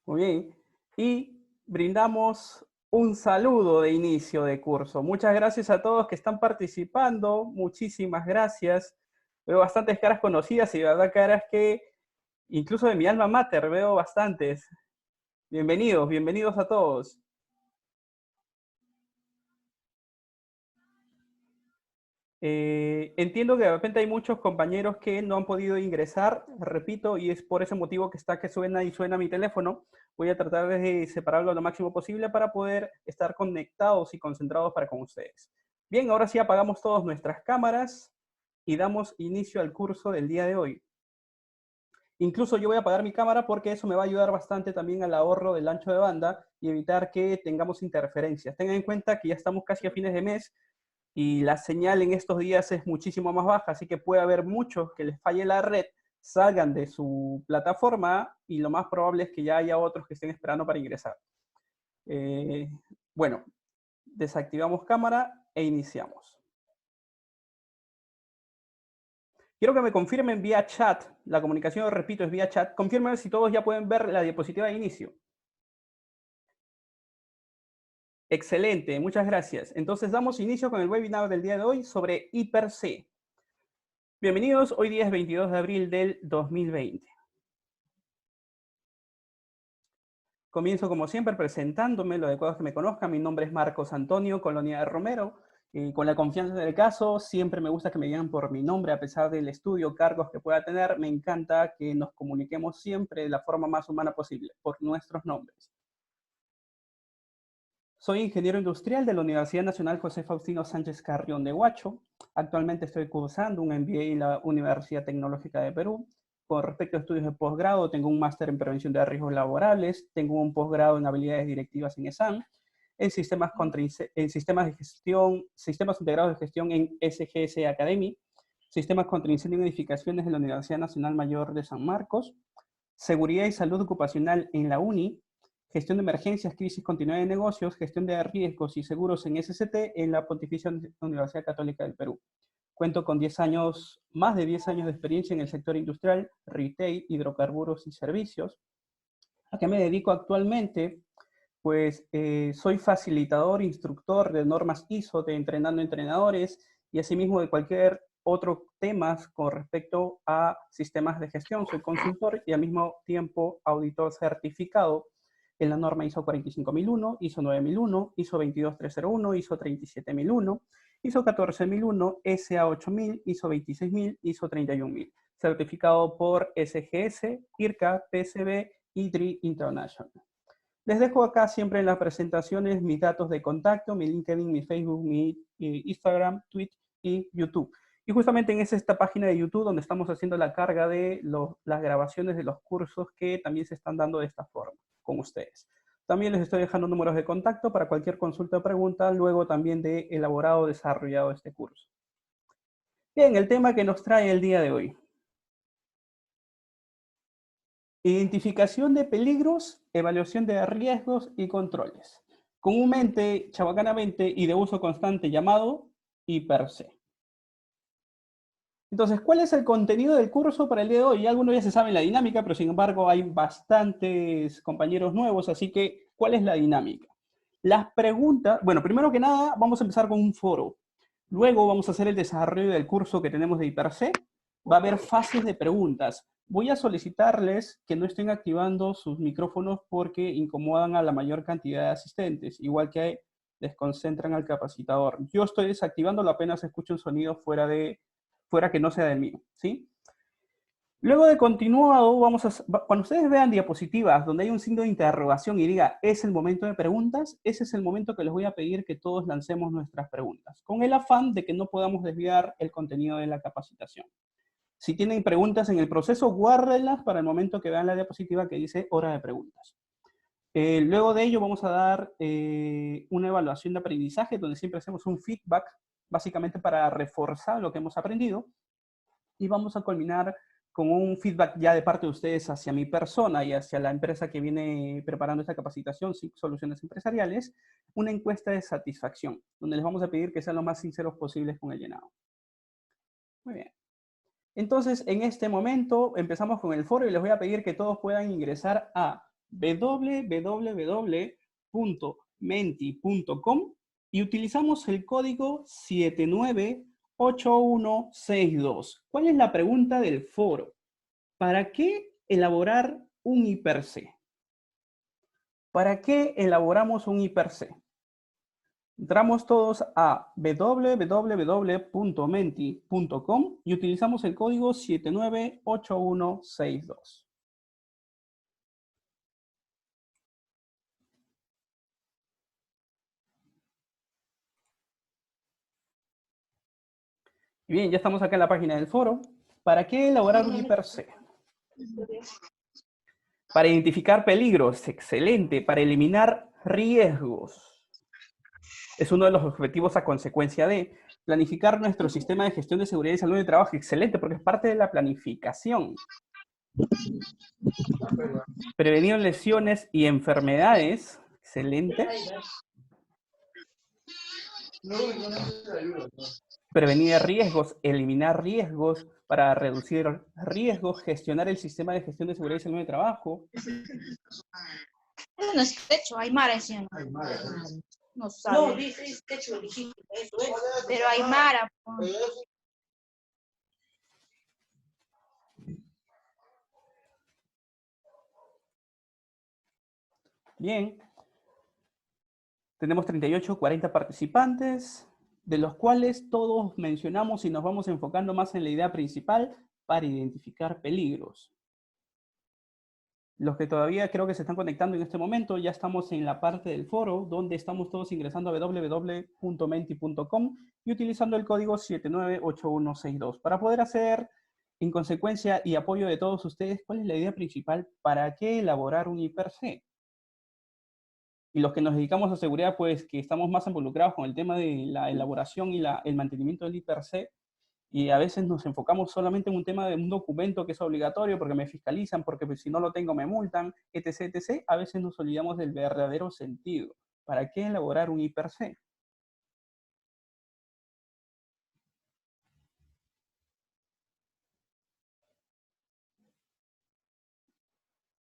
Muy bien. Y brindamos un saludo de inicio de curso. Muchas gracias a todos que están participando. Muchísimas gracias. Veo bastantes caras conocidas y de verdad caras que incluso de mi alma mater veo bastantes. Bienvenidos, bienvenidos a todos. Entiendo que de repente hay muchos compañeros que no han podido ingresar, repito, y es por ese motivo que está que suena y suena mi teléfono. Voy a tratar de separarlo lo máximo posible para poder estar conectados y concentrados para con ustedes. Bien, ahora sí apagamos todas nuestras cámaras y damos inicio al curso del día de hoy. Incluso yo voy a apagar mi cámara porque eso me va a ayudar bastante también al ahorro del ancho de banda y evitar que tengamos interferencias. Tengan en cuenta que ya estamos casi a fines de mes y la señal en estos días es muchísimo más baja, así que puede haber muchos que les falle la red, salgan de su plataforma y lo más probable es que ya haya otros que estén esperando para ingresar. Eh, bueno, desactivamos cámara e iniciamos. Quiero que me confirmen vía chat, la comunicación, repito, es vía chat. Confirmen si todos ya pueden ver la diapositiva de inicio. Excelente, muchas gracias. Entonces damos inicio con el webinar del día de hoy sobre Hiper-C. Bienvenidos, hoy día es 22 de abril del 2020. Comienzo como siempre presentándome, lo adecuado es que me conozcan. Mi nombre es Marcos Antonio Colonia de Romero. Con la confianza del caso, siempre me gusta que me digan por mi nombre, a pesar del estudio, cargos que pueda tener. Me encanta que nos comuniquemos siempre de la forma más humana posible, por nuestros nombres. Soy ingeniero industrial de la Universidad Nacional José Faustino Sánchez Carrión de Huacho. Actualmente estoy cursando un MBA en la Universidad Tecnológica de Perú. Con respecto a estudios de posgrado, tengo un máster en prevención de riesgos laborales, tengo un posgrado en habilidades directivas en ESAM, en sistemas de gestión, sistemas integrados de gestión en SGS Academy, sistemas contra incendio y edificaciones de la Universidad Nacional Mayor de San Marcos, seguridad y salud ocupacional en la UNI, gestión de emergencias, crisis, continuidad de negocios, gestión de riesgos y seguros en SCT en la Pontificia Universidad Católica del Perú. Cuento con 10 años, más de 10 años de experiencia en el sector industrial, retail, hidrocarburos y servicios. ¿A qué me dedico actualmente? Pues soy facilitador, instructor de normas ISO, de entrenando entrenadores y asimismo de cualquier otro tema con respecto a sistemas de gestión. Soy consultor y al mismo tiempo auditor certificado en la norma ISO 45001, ISO 9001, ISO 22301, ISO 37001, ISO 14001, SA 8000, ISO 26000, ISO 31000, certificado por SGS, IRCA, PSB y DRI International. Les dejo acá siempre en las presentaciones mis datos de contacto, mi LinkedIn, mi Facebook, mi Instagram, Twitch y YouTube. Y justamente en esta página de YouTube donde estamos haciendo la carga de las grabaciones de los cursos que también se están dando de esta forma con ustedes. También les estoy dejando números de contacto para cualquier consulta o pregunta, luego también de elaborado o desarrollado este curso. Bien, el tema que nos trae el día de hoy. Identificación de peligros, evaluación de riesgos y controles. Comúnmente, chabacanamente y de uso constante llamado Hiper-C. Entonces, ¿cuál es el contenido del curso para el día de hoy? Algunos ya se saben la dinámica, pero sin embargo hay bastantes compañeros nuevos, así que, ¿cuál es la dinámica? Las preguntas, bueno, primero que nada, vamos a empezar con un foro. Luego vamos a hacer el desarrollo del curso que tenemos de Hiper-C. Va a haber fases de preguntas. Voy a solicitarles que no estén activando sus micrófonos porque incomodan a la mayor cantidad de asistentes, igual que desconcentran al capacitador. Yo estoy desactivándolo apenas escucho un sonido fuera que no sea del mío, ¿sí? Luego de continuado, cuando ustedes vean diapositivas donde hay un signo de interrogación y diga, es el momento de preguntas, ese es el momento que les voy a pedir que todos lancemos nuestras preguntas, con el afán de que no podamos desviar el contenido de la capacitación. Si tienen preguntas en el proceso, guárdenlas para el momento que vean la diapositiva que dice hora de preguntas. Luego de ello vamos a dar una evaluación de aprendizaje, donde siempre hacemos un feedback, básicamente para reforzar lo que hemos aprendido, y vamos a culminar con un feedback ya de parte de ustedes hacia mi persona y hacia la empresa que viene preparando esta capacitación, SIC Soluciones Empresariales, una encuesta de satisfacción, donde les vamos a pedir que sean lo más sinceros posibles con el llenado. Muy bien. Entonces, en este momento empezamos con el foro y les voy a pedir que todos puedan ingresar a www.menti.com y utilizamos el código 798162. ¿Cuál es la pregunta del foro? ¿Para qué elaborar un hiper-C? ¿Para qué elaboramos un hiper-C? Entramos todos a www.menti.com y utilizamos el código 798162. Bien, ya estamos acá en la página del foro. ¿Para qué elaborar un hiper-C? Para identificar peligros, excelente. Para eliminar riesgos. Es uno de los objetivos a consecuencia de planificar nuestro sistema de gestión de seguridad y salud de trabajo. Excelente, porque es parte de la planificación. Prevenir lesiones y enfermedades. Excelente. Prevenir riesgos, eliminar riesgos para reducir riesgos, gestionar el sistema de gestión de seguridad y salud de trabajo. No es techo, Aymara decía. No sabe. No, dice techo, dijiste, eso es. Pero Aymara. Bien. Tenemos 38, 40 participantes, de los cuales todos mencionamos y nos vamos enfocando más en la idea principal para identificar peligros. Los que todavía creo que se están conectando en este momento, ya estamos en la parte del foro, donde estamos todos ingresando a www.menti.com y utilizando el código 798162 para poder hacer, en consecuencia y apoyo de todos ustedes, cuál es la idea principal, para qué elaborar un hiper-C. Y los que nos dedicamos a seguridad, pues que estamos más involucrados con el tema de la elaboración y el mantenimiento del hiper-C, y a veces nos enfocamos solamente en un tema de un documento que es obligatorio porque me fiscalizan, porque pues, si no lo tengo me multan, etc, etc. A veces nos olvidamos del verdadero sentido. ¿Para qué elaborar un hiper-C?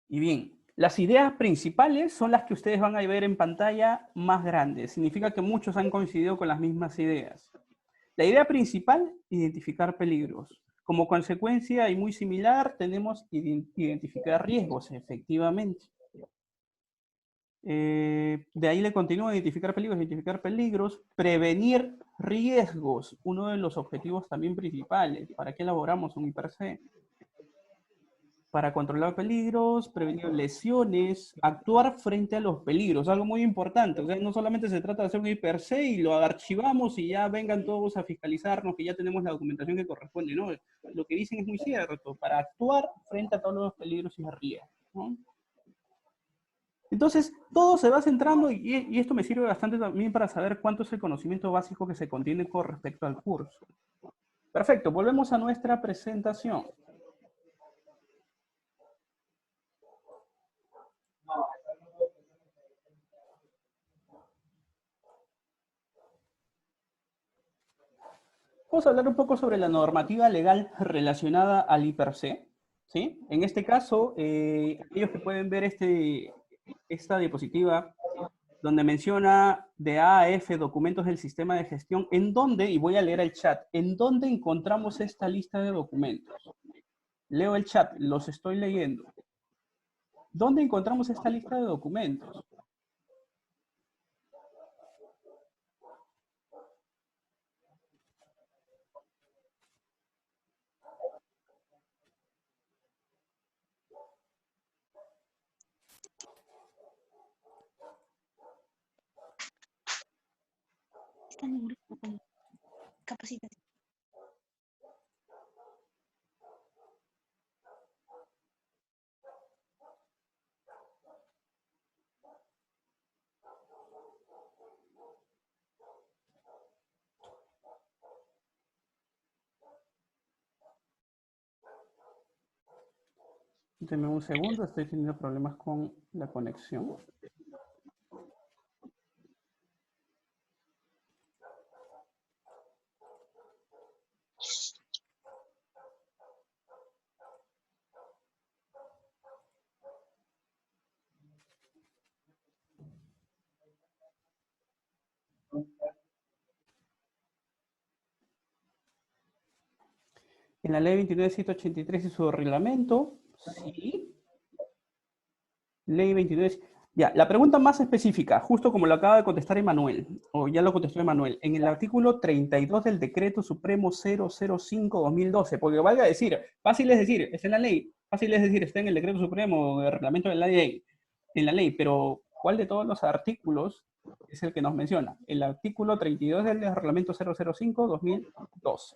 Y bien, las ideas principales son las que ustedes van a ver en pantalla más grandes. Significa que muchos han coincidido con las mismas ideas. La idea principal, identificar peligros. Como consecuencia y muy similar, tenemos identificar riesgos, efectivamente. De ahí le continúa identificar peligros, prevenir riesgos, uno de los objetivos también principales. ¿Para qué elaboramos un hiper-C? Para controlar peligros, prevenir lesiones, actuar frente a los peligros, algo muy importante. O sea, no solamente se trata de hacer un hiper-C y lo archivamos y ya vengan todos a fiscalizarnos que ya tenemos la documentación que corresponde, ¿no? Lo que dicen es muy cierto, para actuar frente a todos los peligros y riesgos, ¿no? Entonces, todo se va centrando y esto me sirve bastante también para saber cuánto es el conocimiento básico que se contiene con respecto al curso. Perfecto, volvemos a nuestra presentación. Vamos a hablar un poco sobre la normativa legal relacionada al hiper-C, ¿sí? En este caso, aquellos que pueden ver esta diapositiva donde menciona de A a F documentos del sistema de gestión, en dónde, y voy a leer el chat, en dónde encontramos esta lista de documentos. Leo el chat, los estoy leyendo. ¿Dónde encontramos esta lista de documentos? Están en grupo con capacitación. Denme un segundo, estoy teniendo problemas con la conexión. En la ley 29783 y su reglamento, sí. Ley 29. Ya, la pregunta más específica, justo como lo acaba de contestar Emanuel, o ya lo contestó Emanuel, en el artículo 32 del Decreto Supremo 005-2012, porque valga decir, fácil es decir, está en la ley, fácil es decir, está en el Decreto Supremo, el reglamento de la ley, en la ley, pero ¿cuál de todos los artículos es el que nos menciona? El artículo 32 del reglamento 005-2012.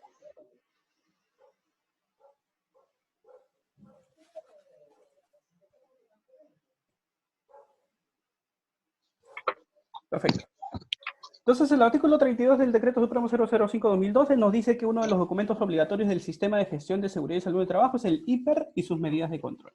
Perfecto. Entonces, el artículo 32 del Decreto Supremo 005-2012 nos dice que uno de los documentos obligatorios del Sistema de Gestión de Seguridad y Salud de Trabajo es el IPER y sus medidas de control.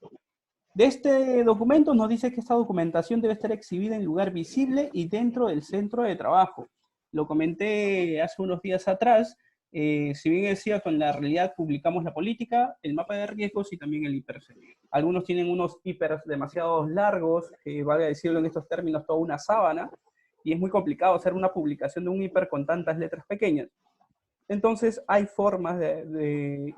De este documento nos dice que esta documentación debe estar exhibida en lugar visible y dentro del centro de trabajo. Lo comenté hace unos días atrás. Si bien es cierto, en la realidad publicamos la política, el mapa de riesgos y también el IPERC. Algunos tienen unos IPERs demasiado largos, valga decirlo en estos términos, toda una sábana, y es muy complicado hacer una publicación de un IPER con tantas letras pequeñas. Entonces hay formas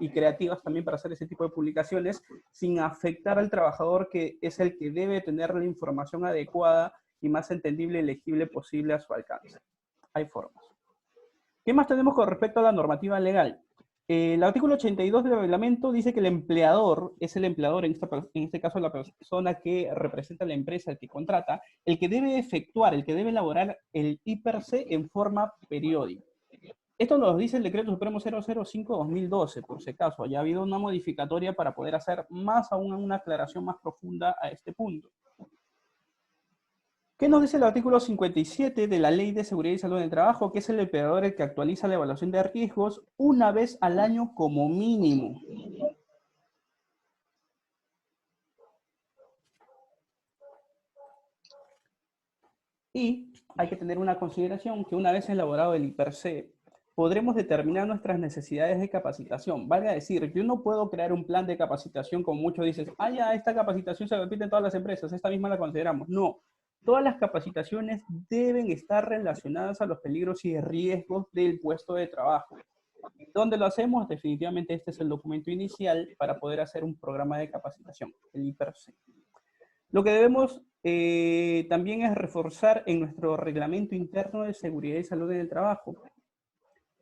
y creativas también para hacer ese tipo de publicaciones sin afectar al trabajador, que es el que debe tener la información adecuada y más entendible y legible posible a su alcance. Hay formas. ¿Qué más tenemos con respecto a la normativa legal? El artículo 82 del reglamento dice que el empleador es el empleador, en este caso la persona que representa a la empresa, el que contrata, el que debe efectuar, el que debe elaborar el IPERC en forma periódica. Esto nos dice el Decreto Supremo 005-2012, por si acaso. Ya ha habido una modificatoria para poder hacer más aún una aclaración más profunda a este punto. ¿Qué nos dice el artículo 57 de la Ley de Seguridad y Salud en el Trabajo? Que es el empleador el que actualiza la evaluación de riesgos una vez al año como mínimo. Y hay que tener una consideración que una vez elaborado el IPERC, podremos determinar nuestras necesidades de capacitación. Valga decir, yo no puedo crear un plan de capacitación como muchos dicen, ah, ya, esta capacitación se repite en todas las empresas, esta misma la consideramos. No, todas las capacitaciones deben estar relacionadas a los peligros y riesgos del puesto de trabajo. ¿Dónde lo hacemos? Definitivamente este es el documento inicial para poder hacer un programa de capacitación, el IPERC. Lo que debemos también es reforzar en nuestro reglamento interno de seguridad y salud en el trabajo.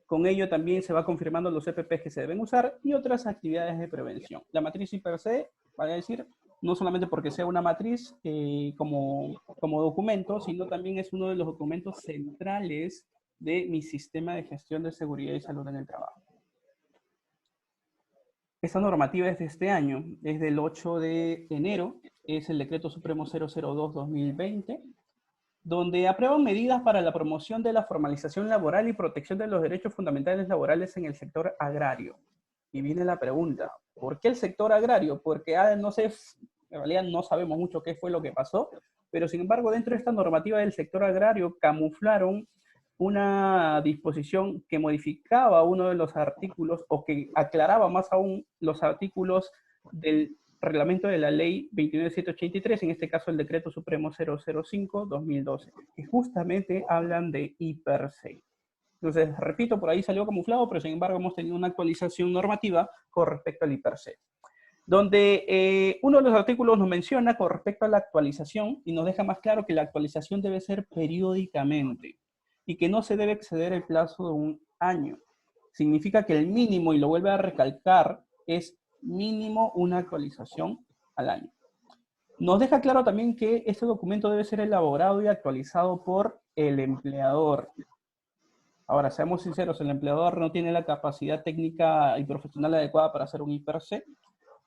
Con ello también se va confirmando los EPPs que se deben usar y otras actividades de prevención. La matriz IPERC, vale decir, no solamente porque sea una matriz como documento, sino también es uno de los documentos centrales de mi sistema de gestión de seguridad y salud en el trabajo. Esta normativa es de este año, es del 8 de enero, es el Decreto Supremo 002-2020, donde aprueba medidas para la promoción de la formalización laboral y protección de los derechos fundamentales laborales en el sector agrario. Y viene la pregunta, ¿por qué el sector agrario? Porque no sé, en realidad no sabemos mucho qué fue lo que pasó, pero sin embargo dentro de esta normativa del sector agrario camuflaron una disposición que modificaba uno de los artículos o que aclaraba más aún los artículos del reglamento de la ley 29783, en este caso el Decreto Supremo 005-2012, que justamente hablan de IPERC. Entonces, repito, por ahí salió camuflado, pero sin embargo hemos tenido una actualización normativa con respecto al IPERC, donde uno de los artículos nos menciona con respecto a la actualización y nos deja más claro que la actualización debe ser periódicamente y que no se debe exceder el plazo de un año. Significa que el mínimo, y lo vuelve a recalcar, es mínimo una actualización al año. Nos deja claro también que este documento debe ser elaborado y actualizado por el empleador. Ahora, seamos sinceros, el empleador no tiene la capacidad técnica y profesional adecuada para hacer un IPERC,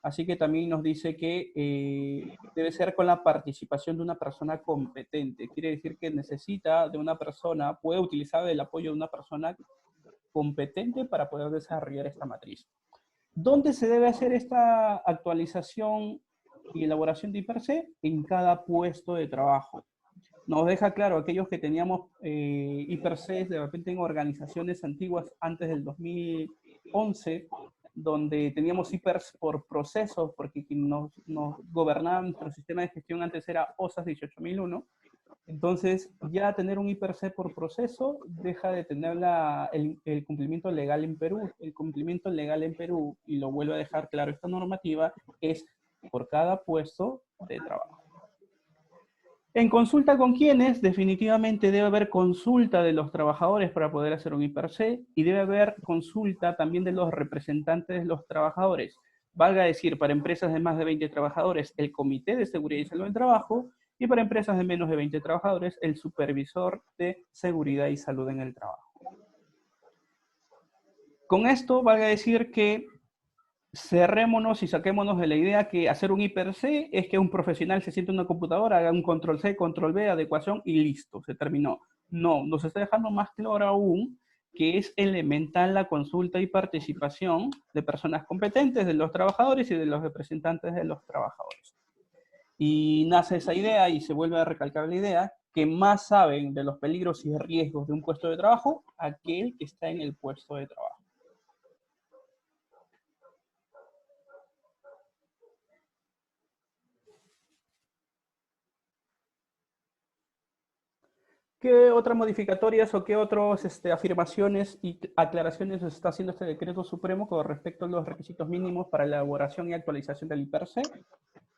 así que también nos dice que debe ser con la participación de una persona competente. Quiere decir que necesita de una persona, puede utilizar el apoyo de una persona competente para poder desarrollar esta matriz. ¿Dónde se debe hacer esta actualización y elaboración de IPERC? En cada puesto de trabajo. Nos deja claro aquellos que teníamos IPERCs de repente en organizaciones antiguas antes del 2011, donde teníamos IPERs por procesos, porque quien nos gobernaba nuestro sistema de gestión antes era OSAS 18001, Entonces, ya tener un IPRC por proceso deja de tener el cumplimiento legal en Perú. El cumplimiento legal en Perú, y lo vuelvo a dejar claro esta normativa, es por cada puesto de trabajo. En consulta con quienes, definitivamente debe haber consulta de los trabajadores para poder hacer un IPRC y debe haber consulta también de los representantes de los trabajadores. Valga decir, para empresas de más de 20 trabajadores, el Comité de Seguridad y Salud del Trabajo, y para empresas de menos de 20 trabajadores, el Supervisor de Seguridad y Salud en el Trabajo. Con esto, valga decir que cerrémonos y saquémonos de la idea que hacer un IPRC es que un profesional se siente en una computadora, haga un control C, control V, adecuación y listo, se terminó. No, nos está dejando más claro aún que es elemental la consulta y participación de personas competentes, de los trabajadores y de los representantes de los trabajadores. Y nace esa idea y se vuelve a recalcar la idea que más saben de los peligros y riesgos de un puesto de trabajo aquel que está en el puesto de trabajo. ¿Qué otras modificatorias o qué otras afirmaciones y aclaraciones está haciendo este decreto supremo con respecto a los requisitos mínimos para la elaboración y actualización del IPRC?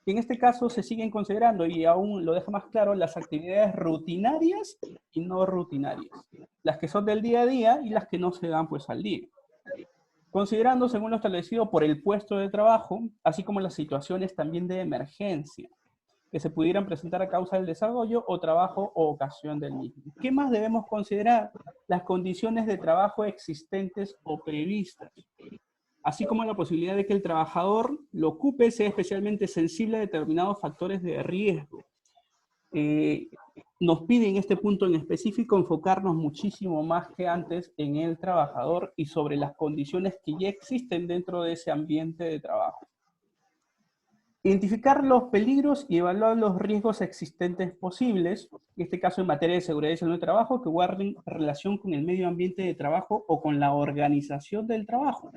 Y en este caso se siguen considerando, y aún lo deja más claro, las actividades rutinarias y no rutinarias. Las que son del día a día y las que no se dan pues al día. Considerando según lo establecido por el puesto de trabajo, así como las situaciones también de emergencia que se pudieran presentar a causa del desarrollo o trabajo o ocasión del mismo. ¿Qué más debemos considerar? Las condiciones de trabajo existentes o previstas, así como la posibilidad de que el trabajador lo ocupe sea especialmente sensible a determinados factores de riesgo. Nos pide en este punto en específico enfocarnos muchísimo más que antes en el trabajador y sobre las condiciones que ya existen dentro de ese ambiente de trabajo. Identificar los peligros y evaluar los riesgos existentes posibles, en este caso en materia de seguridad y salud de trabajo, que guarden relación con el medio ambiente de trabajo o con la organización del trabajo.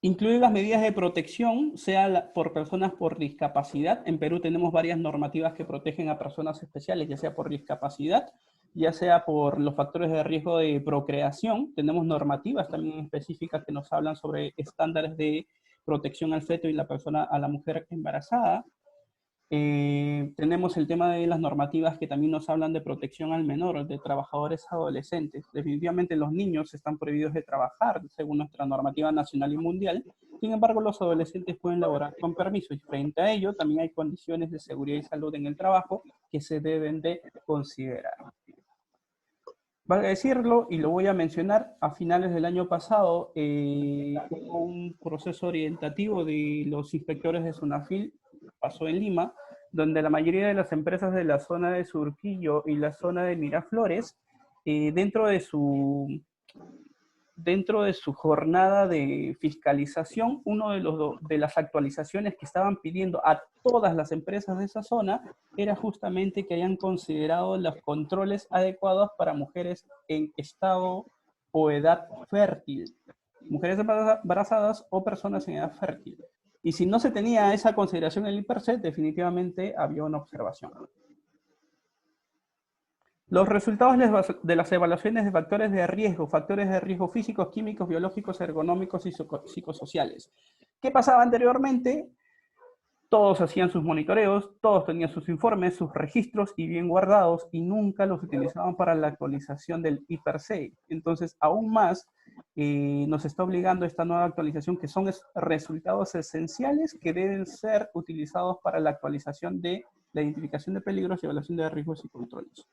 Incluir las medidas de protección, sea por personas por discapacidad. En Perú tenemos varias normativas que protegen a personas especiales, ya sea por discapacidad, ya sea por los factores de riesgo de procreación. Tenemos normativas también específicas que nos hablan sobre estándares de protección al feto y a la mujer embarazada. Tenemos el tema de las normativas que también nos hablan de protección al menor, de trabajadores adolescentes. Definitivamente los niños están prohibidos de trabajar según nuestra normativa nacional y mundial. Sin embargo, los adolescentes pueden laborar con permiso y frente a ello también hay condiciones de seguridad y salud en el trabajo que se deben de considerar. Vale decirlo, y lo voy a mencionar, a finales del año pasado hubo un proceso orientativo de los inspectores de SUNAFIL, pasó en Lima, donde la mayoría de las empresas de la zona de Surquillo y la zona de Miraflores, dentro de su jornada de fiscalización, uno de las actualizaciones que estaban pidiendo a todas las empresas de esa zona era justamente que hayan considerado los controles adecuados para mujeres en estado o edad fértil, mujeres embarazadas o personas en edad fértil. Y si no se tenía esa consideración en el IPRC, definitivamente había una observación. Los resultados de las evaluaciones de factores de riesgo físicos, químicos, biológicos, ergonómicos y psicosociales. ¿Qué pasaba anteriormente? Todos hacían sus monitoreos, todos tenían sus informes, sus registros y bien guardados y nunca los utilizaban para la actualización del IPRC. Entonces, aún más nos está obligando esta nueva actualización que son resultados esenciales que deben ser utilizados para la actualización de la identificación de peligros y evaluación de riesgos y controles.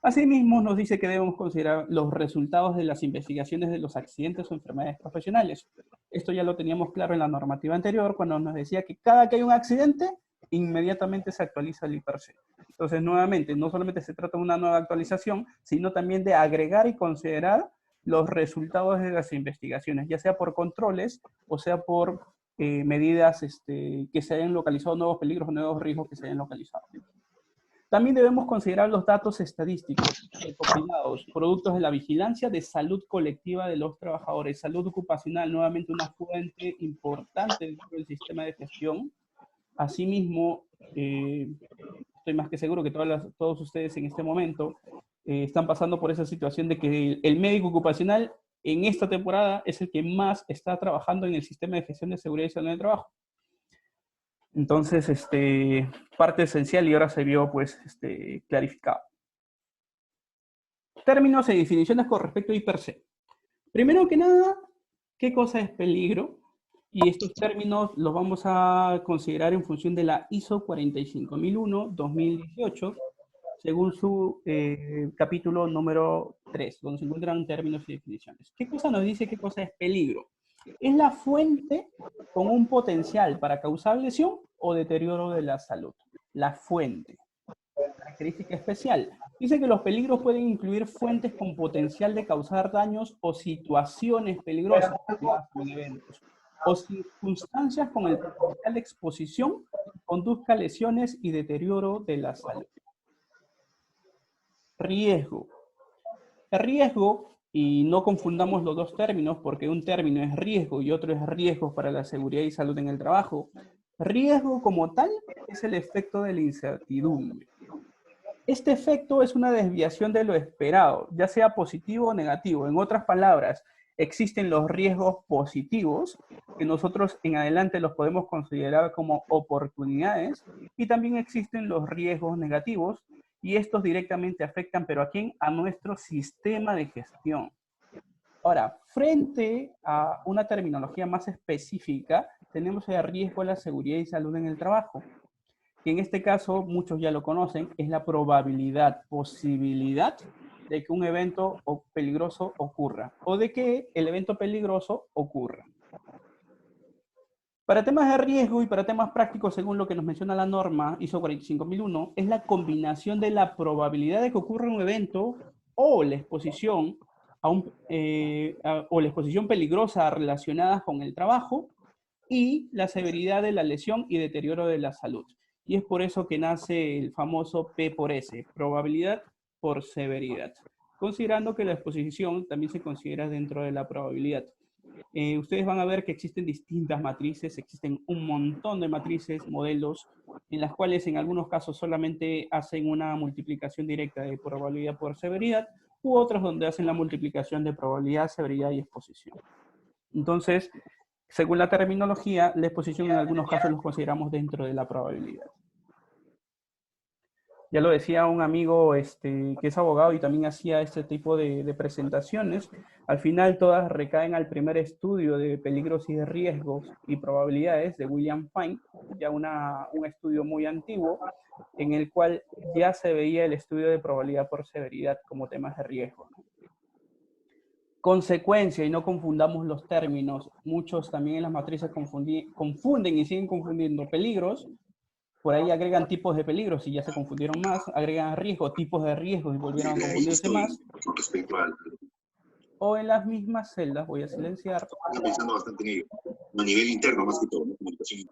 Asimismo, nos dice que debemos considerar los resultados de las investigaciones de los accidentes o enfermedades profesionales. Esto ya lo teníamos claro en la normativa anterior, cuando nos decía que cada que hay un accidente, inmediatamente se actualiza el IPRC. Entonces, nuevamente, no solamente se trata de una nueva actualización, sino también de agregar y considerar los resultados de las investigaciones, ya sea por controles o sea por medidas que se hayan localizado, nuevos peligros o nuevos riesgos que se hayan localizado. También debemos considerar los datos estadísticos recopilados, productos de la vigilancia de salud colectiva de los trabajadores. Salud ocupacional, nuevamente una fuente importante dentro del sistema de gestión, Asimismo, estoy más que seguro que todos ustedes en este momento están pasando por esa situación de que el médico ocupacional en esta temporada es el que más está trabajando en el sistema de gestión de seguridad y salud en el trabajo. Entonces, parte esencial y ahora se vio pues clarificado. Términos y definiciones con respecto a I+C. Primero que nada, ¿qué cosa es peligro? Y estos términos los vamos a considerar en función de la ISO 45001-2018, según su capítulo número 3, donde se encuentran términos y definiciones. ¿Qué cosa nos dice qué cosa es peligro? Es la fuente con un potencial para causar lesión o deterioro de la salud. La fuente. Característica especial. Dice que los peligros pueden incluir fuentes con potencial de causar daños o situaciones peligrosas, eventos, o circunstancias con el potencial de exposición que conduzca a lesiones y deterioro de la salud. Riesgo. El riesgo, y no confundamos los dos términos porque un término es riesgo y otro es riesgo para la seguridad y salud en el trabajo. Riesgo como tal es el efecto de la incertidumbre. Este efecto es una desviación de lo esperado, ya sea positivo o negativo. En otras palabras, existen los riesgos positivos, que nosotros en adelante los podemos considerar como oportunidades, y también existen los riesgos negativos, y estos directamente afectan, ¿pero a quién? A nuestro sistema de gestión. Ahora, frente a una terminología más específica, tenemos el riesgo a la seguridad y salud en el trabajo, que en este caso, muchos ya lo conocen, es la probabilidad, posibilidad de que un evento peligroso ocurra, o de que el evento peligroso ocurra. Para temas de riesgo y para temas prácticos, según lo que nos menciona la norma ISO 45001, es la combinación de la probabilidad de que ocurra un evento o la exposición o la exposición peligrosa relacionada con el trabajo y la severidad de la lesión y deterioro de la salud. Y es por eso que nace el famoso P por S, probabilidad por severidad, considerando que la exposición también se considera dentro de la probabilidad. Ustedes van a ver que existen distintas matrices, existen un montón de matrices, modelos, en las cuales en algunos casos solamente hacen una multiplicación directa de probabilidad por severidad, u otros donde hacen la multiplicación de probabilidad, severidad y exposición. Entonces, según la terminología, la exposición en algunos casos los consideramos dentro de la probabilidad. Ya lo decía un amigo que es abogado y también hacía este tipo de presentaciones. Al final todas recaen al primer estudio de peligros y de riesgos y probabilidades de William Fine, ya un estudio muy antiguo, en el cual ya se veía el estudio de probabilidad por severidad como temas de riesgo. Consecuencia, y no confundamos los términos. Muchos también en las matrices confunden y siguen confundiendo peligros. Por ahí agregan tipos de peligros y ya se confundieron más. Agregan riesgos, tipos de riesgos y volvieron a confundirse más. O en las mismas celdas, voy a silenciar. Estoy pensando bastante en ello. A nivel interno, más que todo, ¿no? Comunicación.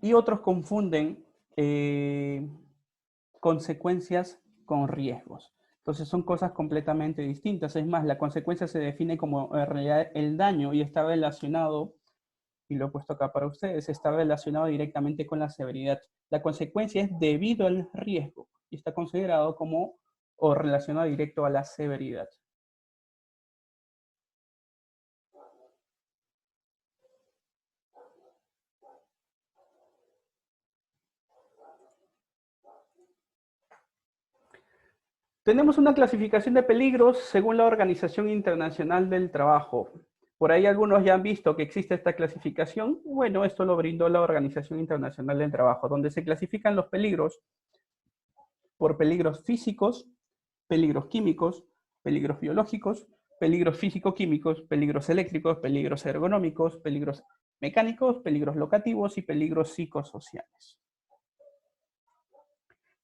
Y otros confunden consecuencias con riesgos. Entonces son cosas completamente distintas. Es más, la consecuencia se define como en realidad el daño y está relacionado, y lo he puesto acá para ustedes, está relacionado directamente con la severidad. La consecuencia es debido al riesgo y está considerado como o relacionado directo a la severidad. Tenemos una clasificación de peligros según la Organización Internacional del Trabajo. Por ahí algunos ya han visto que existe esta clasificación. Bueno, esto lo brindó la Organización Internacional del Trabajo, donde se clasifican los peligros por peligros físicos, peligros químicos, peligros biológicos, peligros físico-químicos, peligros eléctricos, peligros ergonómicos, peligros mecánicos, peligros locativos y peligros psicosociales.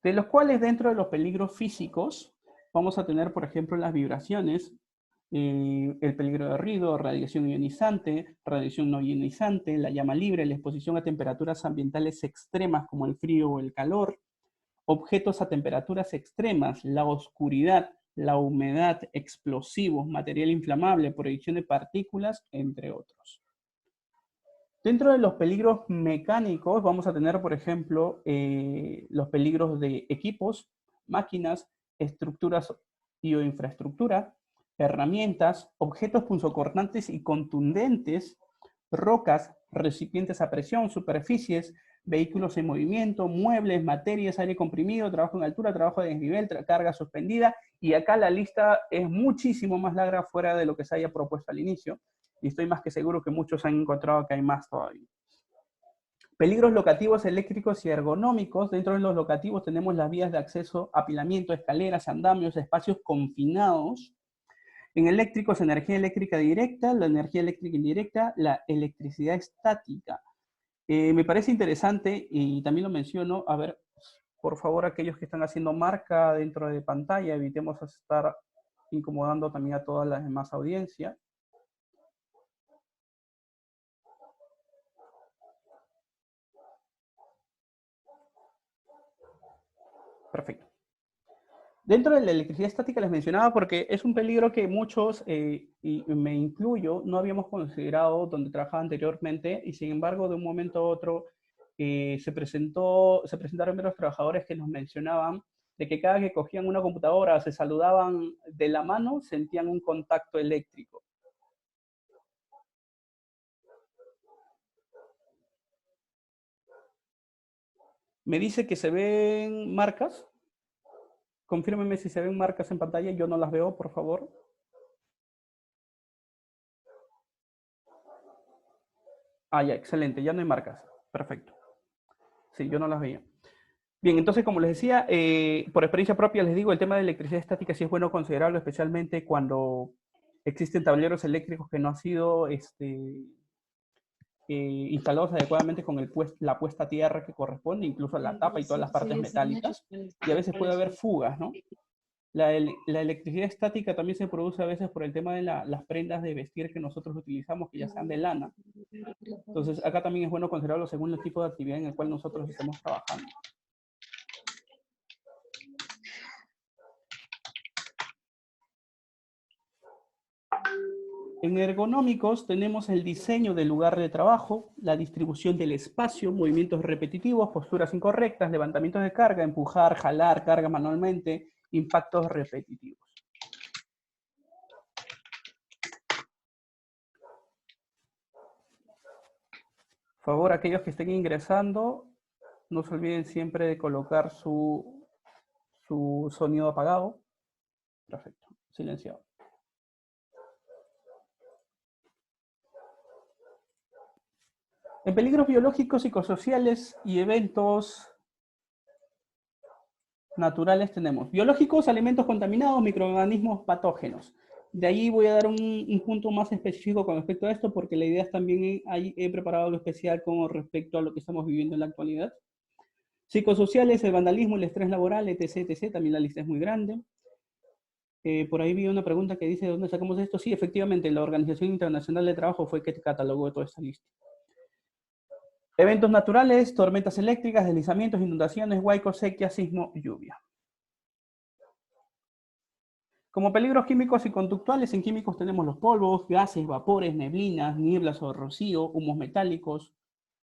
De los cuales dentro de los peligros físicos vamos a tener, por ejemplo, las vibraciones, el peligro de ruido, radiación ionizante, radiación no ionizante, la llama libre, la exposición a temperaturas ambientales extremas como el frío o el calor, objetos a temperaturas extremas, la oscuridad, la humedad, explosivos, material inflamable, proyección de partículas, entre otros. Dentro de los peligros mecánicos vamos a tener, por ejemplo, los peligros de equipos, máquinas, estructuras y o infraestructura, herramientas, objetos punzocortantes y contundentes, rocas, recipientes a presión, superficies, vehículos en movimiento, muebles, materias, aire comprimido, trabajo en altura, trabajo de desnivel, carga suspendida, y acá la lista es muchísimo más larga fuera de lo que se haya propuesto al inicio, y estoy más que seguro que muchos han encontrado que hay más todavía. Peligros locativos eléctricos y ergonómicos. Dentro de los locativos tenemos las vías de acceso, apilamiento, escaleras, andamios, espacios confinados. En eléctricos, energía eléctrica directa, la energía eléctrica indirecta, la electricidad estática. Me parece interesante, y también lo menciono, a ver, por favor, aquellos que están haciendo marca dentro de pantalla, evitemos estar incomodando también a toda la demás audiencia. Perfecto. Dentro de la electricidad estática les mencionaba porque es un peligro que muchos, y me incluyo, no habíamos considerado donde trabajaba anteriormente, y sin embargo de un momento a otro se presentaron varios trabajadores que nos mencionaban de que cada que cogían una computadora, se saludaban de la mano, sentían un contacto eléctrico. Me dice que se ven marcas. Confírmeme si se ven marcas en pantalla. Yo no las veo, por favor. Ah, ya, excelente. Ya no hay marcas. Perfecto. Sí, yo no las veía. Bien, entonces, como les decía, por experiencia propia les digo, el tema de electricidad estática sí es bueno considerarlo, especialmente cuando existen tableros eléctricos que no han sido instalados adecuadamente con la puesta a tierra que corresponde, incluso la tapa y todas las partes metálicas, y a veces puede haber fugas, ¿no? La electricidad estática también se produce a veces por el tema de las prendas de vestir que nosotros utilizamos, que ya sean de lana. Entonces, acá también es bueno considerarlo según el tipo de actividad en el cual nosotros estemos trabajando. En ergonómicos tenemos el diseño del lugar de trabajo, la distribución del espacio, movimientos repetitivos, posturas incorrectas, levantamientos de carga, empujar, jalar, carga manualmente, impactos repetitivos. Por favor, aquellos que estén ingresando, no se olviden siempre de colocar su sonido apagado. Perfecto, silenciado. En peligros biológicos, psicosociales y eventos naturales tenemos biológicos, alimentos contaminados, microorganismos patógenos. De ahí voy a dar un punto más específico con respecto a esto, porque la idea es también, he preparado algo especial con respecto a lo que estamos viviendo en la actualidad. Psicosociales, el vandalismo, el estrés laboral, etc., etc. También la lista es muy grande. Por ahí vi una pregunta que dice, ¿de dónde sacamos esto? Sí, efectivamente, la Organización Internacional de Trabajo fue que catalogó toda esta lista. Eventos naturales, tormentas eléctricas, deslizamientos, inundaciones, huaicos, sequía, sismo, lluvia. Como peligros químicos y conductuales, en químicos tenemos los polvos, gases, vapores, neblinas, nieblas o rocío, humos metálicos,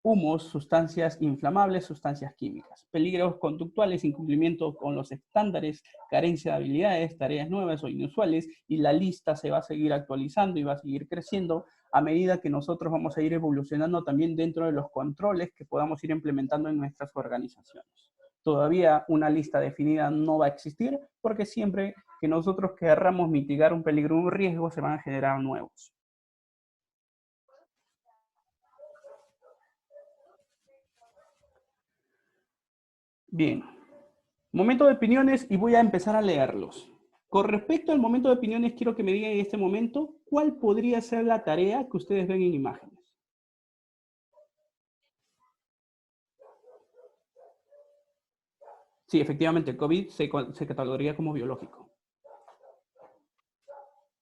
humos, sustancias inflamables, sustancias químicas. Peligros conductuales, incumplimiento con los estándares, carencia de habilidades, tareas nuevas o inusuales, y la lista se va a seguir actualizando y va a seguir creciendo a medida que nosotros vamos a ir evolucionando también dentro de los controles que podamos ir implementando en nuestras organizaciones. Todavía una lista definida no va a existir, porque siempre que nosotros querramos mitigar un peligro o un riesgo, se van a generar nuevos. Bien, momento de opiniones y voy a empezar a leerlos. Con respecto al momento de opiniones, quiero que me digan en este momento cuál podría ser la tarea que ustedes ven en imágenes. Sí, efectivamente, el COVID se catalogaría como biológico.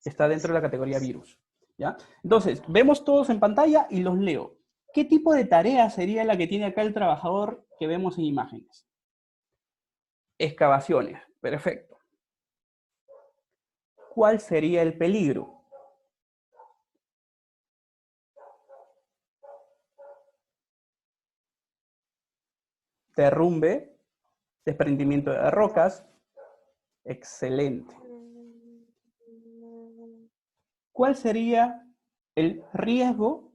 Está dentro de la categoría virus, ¿ya? Entonces, vemos todos en pantalla y los leo. ¿Qué tipo de tarea sería la que tiene acá el trabajador que vemos en imágenes? Excavaciones, perfecto. ¿Cuál sería el peligro? Derrumbe, desprendimiento de rocas. Excelente. ¿Cuál sería el riesgo?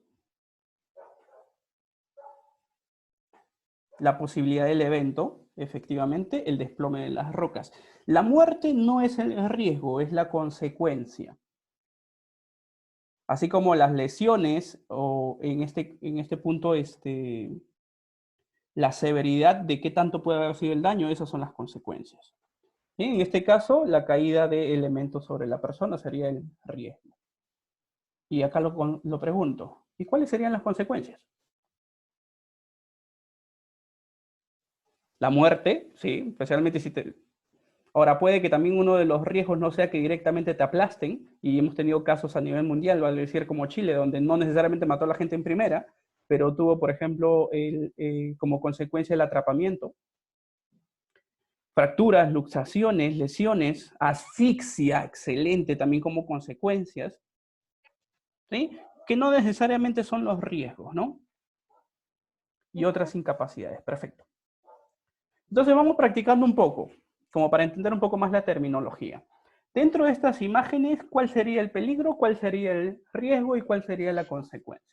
La posibilidad del evento, efectivamente, el desplome de las rocas. La muerte no es el riesgo, es la consecuencia. Así como las lesiones, o en este punto, la severidad de qué tanto puede haber sido el daño, esas son las consecuencias. En este caso, la caída de elementos sobre la persona sería el riesgo. Y acá lo pregunto, ¿y cuáles serían las consecuencias? La muerte, sí, especialmente si te... Ahora, puede que también uno de los riesgos no sea que directamente te aplasten, y hemos tenido casos a nivel mundial, vale decir, como Chile, donde no necesariamente mató a la gente en primera, pero tuvo, por ejemplo, como consecuencia el atrapamiento. Fracturas, luxaciones, lesiones, asfixia, excelente también como consecuencias, ¿sí? Que no necesariamente son los riesgos, ¿no? Y otras incapacidades, perfecto. Entonces vamos practicando un poco, como para entender un poco más la terminología. Dentro de estas imágenes, ¿cuál sería el peligro, cuál sería el riesgo y cuál sería la consecuencia?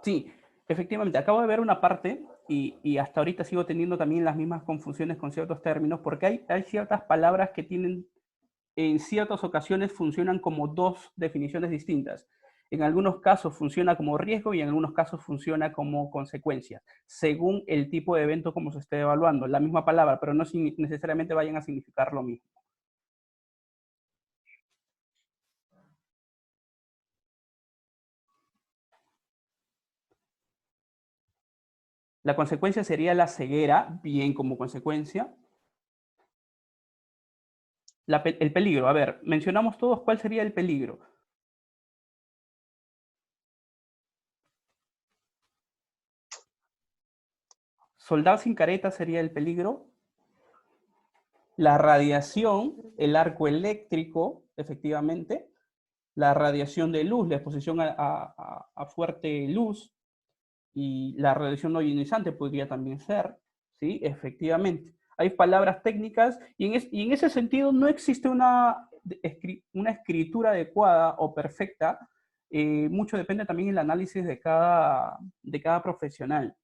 Sí, efectivamente, acabo de ver una parte y hasta ahorita sigo teniendo también las mismas confusiones con ciertos términos, porque hay ciertas palabras que tienen, en ciertas ocasiones funcionan como dos definiciones distintas. En algunos casos funciona como riesgo y en algunos casos funciona como consecuencia, según el tipo de evento como se esté evaluando. La misma palabra, pero no necesariamente vayan a significar lo mismo. La consecuencia sería la ceguera, bien como consecuencia. El peligro, a ver, mencionamos todos cuál sería el peligro. Soldar sin careta sería el peligro. La radiación, el arco eléctrico, efectivamente. La radiación de luz, la exposición a fuerte luz. Y la radiación no ionizante podría también ser, ¿sí? Efectivamente. Hay palabras técnicas y en ese sentido no existe una escritura adecuada o perfecta. Mucho depende también del análisis de cada profesional,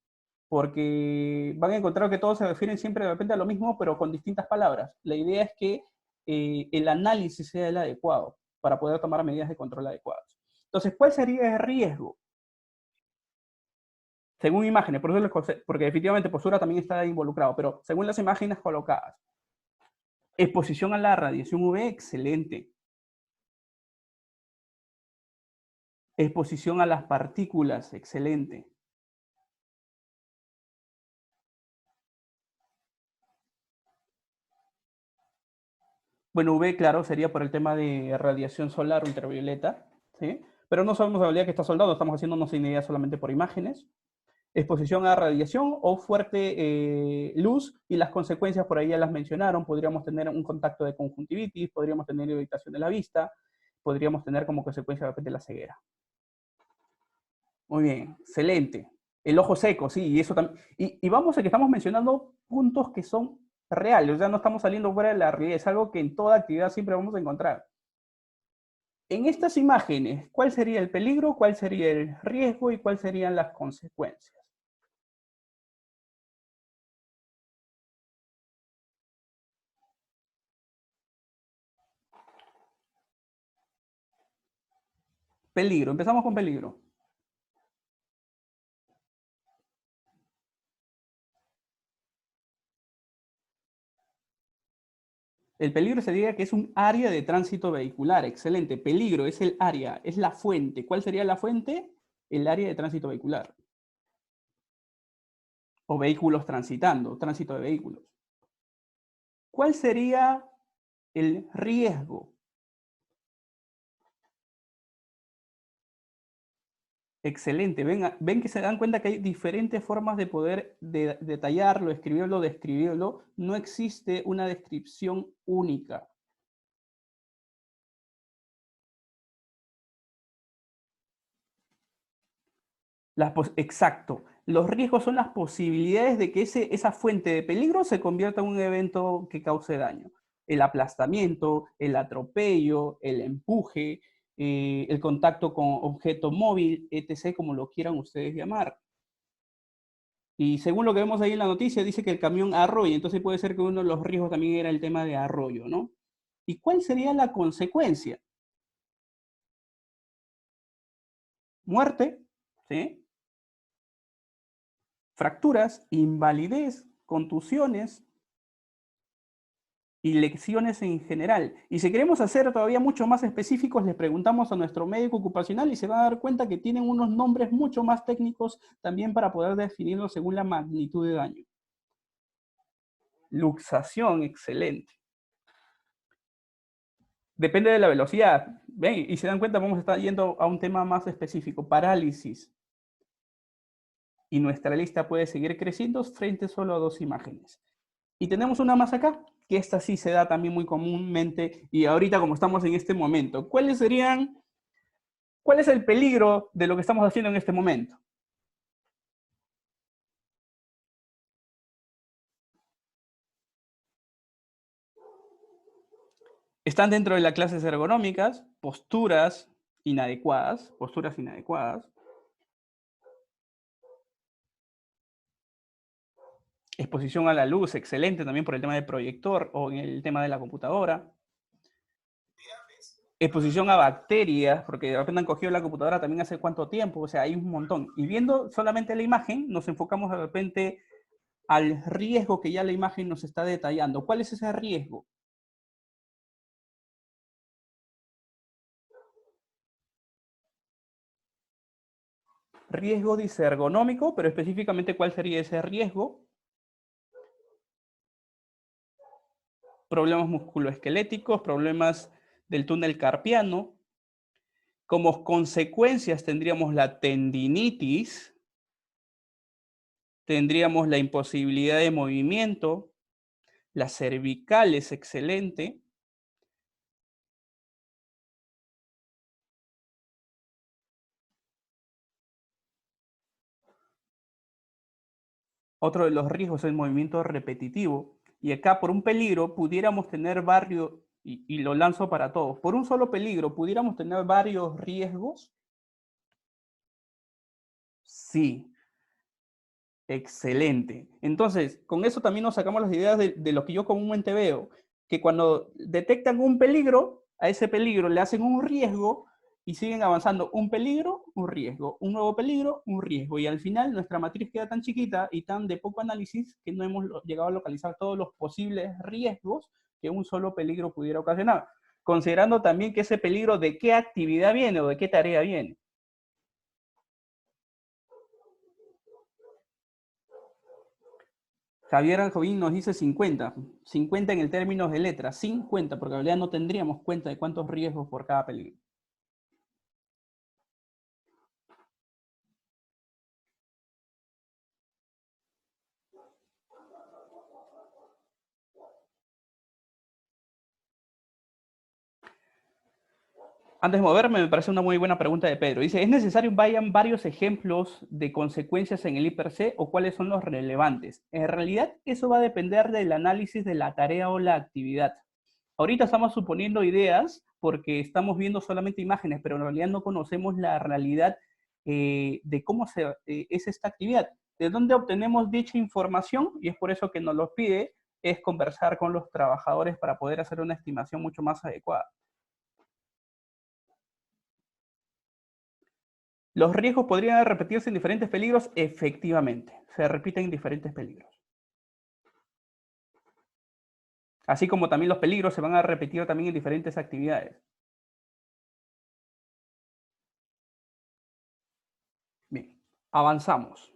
porque van a encontrar que todos se refieren siempre de repente a lo mismo, pero con distintas palabras. La idea es que el análisis sea el adecuado para poder tomar medidas de control adecuadas. Entonces, ¿cuál sería el riesgo? Según imágenes, porque definitivamente postura también está involucrado, pero según las imágenes colocadas. Exposición a la radiación UV, excelente. Exposición a las partículas, excelente. Bueno, UV, claro, sería por el tema de radiación solar ultravioleta, ¿sí? Pero no sabemos la realidad que está soldado, estamos haciéndonos una idea solamente por imágenes. Exposición a radiación o fuerte luz, y las consecuencias por ahí ya las mencionaron. Podríamos tener un contacto de conjuntivitis, podríamos tener irritación de la vista, podríamos tener como consecuencia de repente la ceguera. Muy bien, excelente. El ojo seco, sí, y eso también. Y vamos a que estamos mencionando puntos que son reales, o sea, no estamos saliendo fuera de la realidad, es algo que en toda actividad siempre vamos a encontrar. En estas imágenes, ¿cuál sería el peligro, cuál sería el riesgo y cuáles serían las consecuencias? Peligro, empezamos con peligro. El peligro se diría que es un área de tránsito vehicular. Excelente. Peligro es el área, es la fuente. ¿Cuál sería la fuente? El área de tránsito vehicular. O vehículos transitando, tránsito de vehículos. ¿Cuál sería el riesgo? Excelente. Ven que se dan cuenta que hay diferentes formas de poder detallarlo, escribirlo, describirlo. No existe una descripción única. Exacto. Los riesgos son las posibilidades de que esa fuente de peligro se convierta en un evento que cause daño. El aplastamiento, el atropello, el empuje, el contacto con objeto móvil, etc., como lo quieran ustedes llamar. Y según lo que vemos ahí en la noticia, dice que el camión arrolla, entonces puede ser que uno de los riesgos también era el tema de arroyo, ¿no? ¿Y cuál sería la consecuencia? Muerte, ¿sí? Fracturas, invalidez, contusiones y lesiones en general. Y si queremos hacer todavía mucho más específicos, les preguntamos a nuestro médico ocupacional y se van a dar cuenta que tienen unos nombres mucho más técnicos también para poder definirlo según la magnitud de daño. Luxación, excelente. Depende de la velocidad. ¿Ven? Y se dan cuenta, vamos a estar yendo a un tema más específico. Parálisis. Y nuestra lista puede seguir creciendo frente solo a 2 imágenes. Y tenemos una más acá, que esta sí se da también muy comúnmente. Y ahorita, como estamos en este momento, ¿cuál es el peligro de lo que estamos haciendo en este momento? Están dentro de las clases ergonómicas, posturas inadecuadas. Exposición a la luz, excelente también por el tema del proyector o en el tema de la computadora. Exposición a bacterias, porque de repente han cogido la computadora también hace cuánto tiempo, o sea, hay un montón. Y viendo solamente la imagen, nos enfocamos de repente al riesgo que ya la imagen nos está detallando. ¿Cuál es ese riesgo? Riesgo disergonómico, pero específicamente, ¿cuál sería ese riesgo? Problemas musculoesqueléticos, problemas del túnel carpiano. Como consecuencias tendríamos la tendinitis, tendríamos la imposibilidad de movimiento, la cervical es excelente. Otro de los riesgos es el movimiento repetitivo. Y acá por un peligro pudiéramos tener varios, y lo lanzo para todos, por un solo peligro pudiéramos tener varios riesgos. Sí. Excelente. Entonces, con eso también nos sacamos las ideas de lo que yo comúnmente veo, que cuando detectan un peligro, a ese peligro le hacen un riesgo y siguen avanzando. Un peligro, un riesgo. Un nuevo peligro, un riesgo. Y al final nuestra matriz queda tan chiquita y tan de poco análisis que no hemos llegado a localizar todos los posibles riesgos que un solo peligro pudiera ocasionar. Considerando también que ese peligro de qué actividad viene o de qué tarea viene. Javier Aljovín nos dice 50. 50 en el término de letras. 50, porque en realidad no tendríamos cuenta de cuántos riesgos por cada peligro. Antes de moverme, me parece una muy buena pregunta de Pedro. Dice, ¿es necesario que vayan varios ejemplos de consecuencias en el IPRC o cuáles son los relevantes? En realidad, eso va a depender del análisis de la tarea o la actividad. Ahorita estamos suponiendo ideas porque estamos viendo solamente imágenes, pero en realidad no conocemos la realidad de cómo es esta actividad. ¿De dónde obtenemos dicha información? Y es por eso que nos lo pide, es conversar con los trabajadores para poder hacer una estimación mucho más adecuada. ¿Los riesgos podrían repetirse en diferentes peligros? Efectivamente, se repiten en diferentes peligros. Así como también los peligros se van a repetir también en diferentes actividades. Bien, avanzamos.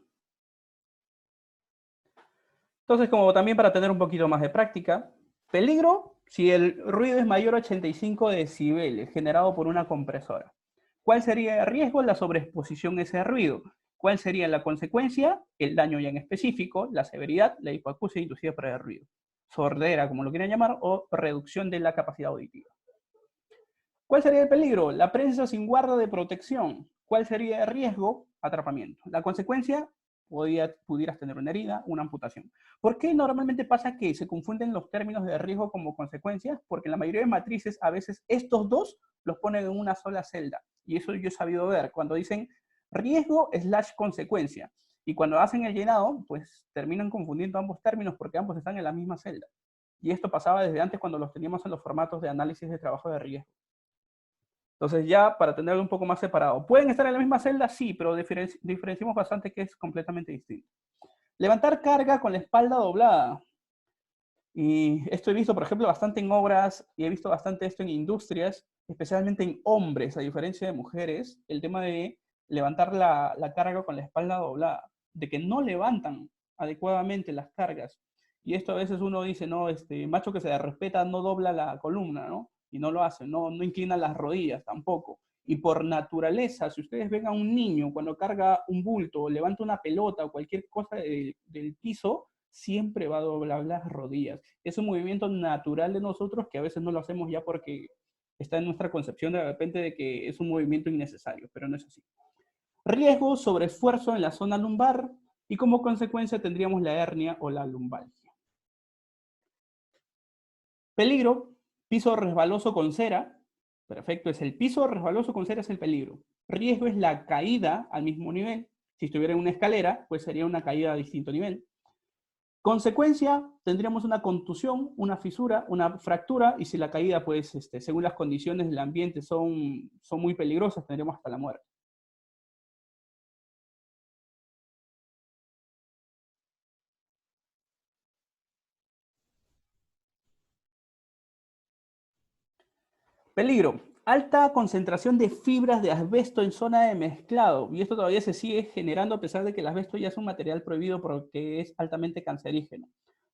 Entonces, como también para tener un poquito más de práctica, peligro si el ruido es mayor a 85 decibeles generado por una compresora. ¿Cuál sería el riesgo? La sobreexposición a ese ruido. ¿Cuál sería la consecuencia? El daño ya en específico, la severidad, la hipoacusia inducida por el ruido. Sordera, como lo quieran llamar, o reducción de la capacidad auditiva. ¿Cuál sería el peligro? La prensa sin guarda de protección. ¿Cuál sería el riesgo? Atrapamiento. La consecuencia, pudieras tener una herida, una amputación. ¿Por qué normalmente pasa que se confunden los términos de riesgo como consecuencias? Porque en la mayoría de matrices a veces estos dos los ponen en una sola celda. Y eso yo he sabido ver. Cuando dicen riesgo / consecuencia. Y cuando hacen el llenado, pues terminan confundiendo ambos términos porque ambos están en la misma celda. Y esto pasaba desde antes cuando los teníamos en los formatos de análisis de trabajo de riesgo. Entonces ya para tenerlo un poco más separado. ¿Pueden estar en la misma celda? Sí, pero diferenciamos bastante que es completamente distinto. Levantar carga con la espalda doblada. Y esto he visto, por ejemplo, bastante en obras y he visto bastante esto en industrias, especialmente en hombres, a diferencia de mujeres, el tema de levantar la carga con la espalda doblada, de que no levantan adecuadamente las cargas. Y esto a veces uno dice, no, macho que se respeta no dobla la columna, ¿no? Y no lo hace, no inclina las rodillas tampoco. Y por naturaleza, si ustedes ven a un niño cuando carga un bulto, o levanta una pelota o cualquier cosa del piso, siempre va a doblar las rodillas. Es un movimiento natural de nosotros que a veces no lo hacemos ya porque está en nuestra concepción de repente de que es un movimiento innecesario, pero no es así. Riesgo sobre esfuerzo en la zona lumbar y como consecuencia tendríamos la hernia o la lumbalgia. Peligro, piso resbaloso con cera. Perfecto, es el piso resbaloso con cera es el peligro. Riesgo es la caída al mismo nivel. Si estuviera en una escalera, pues sería una caída a distinto nivel. Consecuencia, tendríamos una contusión, una fisura, una fractura, y si la caída, pues, según las condiciones del ambiente son muy peligrosas, tendríamos hasta la muerte. Peligro. Alta concentración de fibras de asbesto en zona de mezclado. Y esto todavía se sigue generando a pesar de que el asbesto ya es un material prohibido porque es altamente cancerígeno.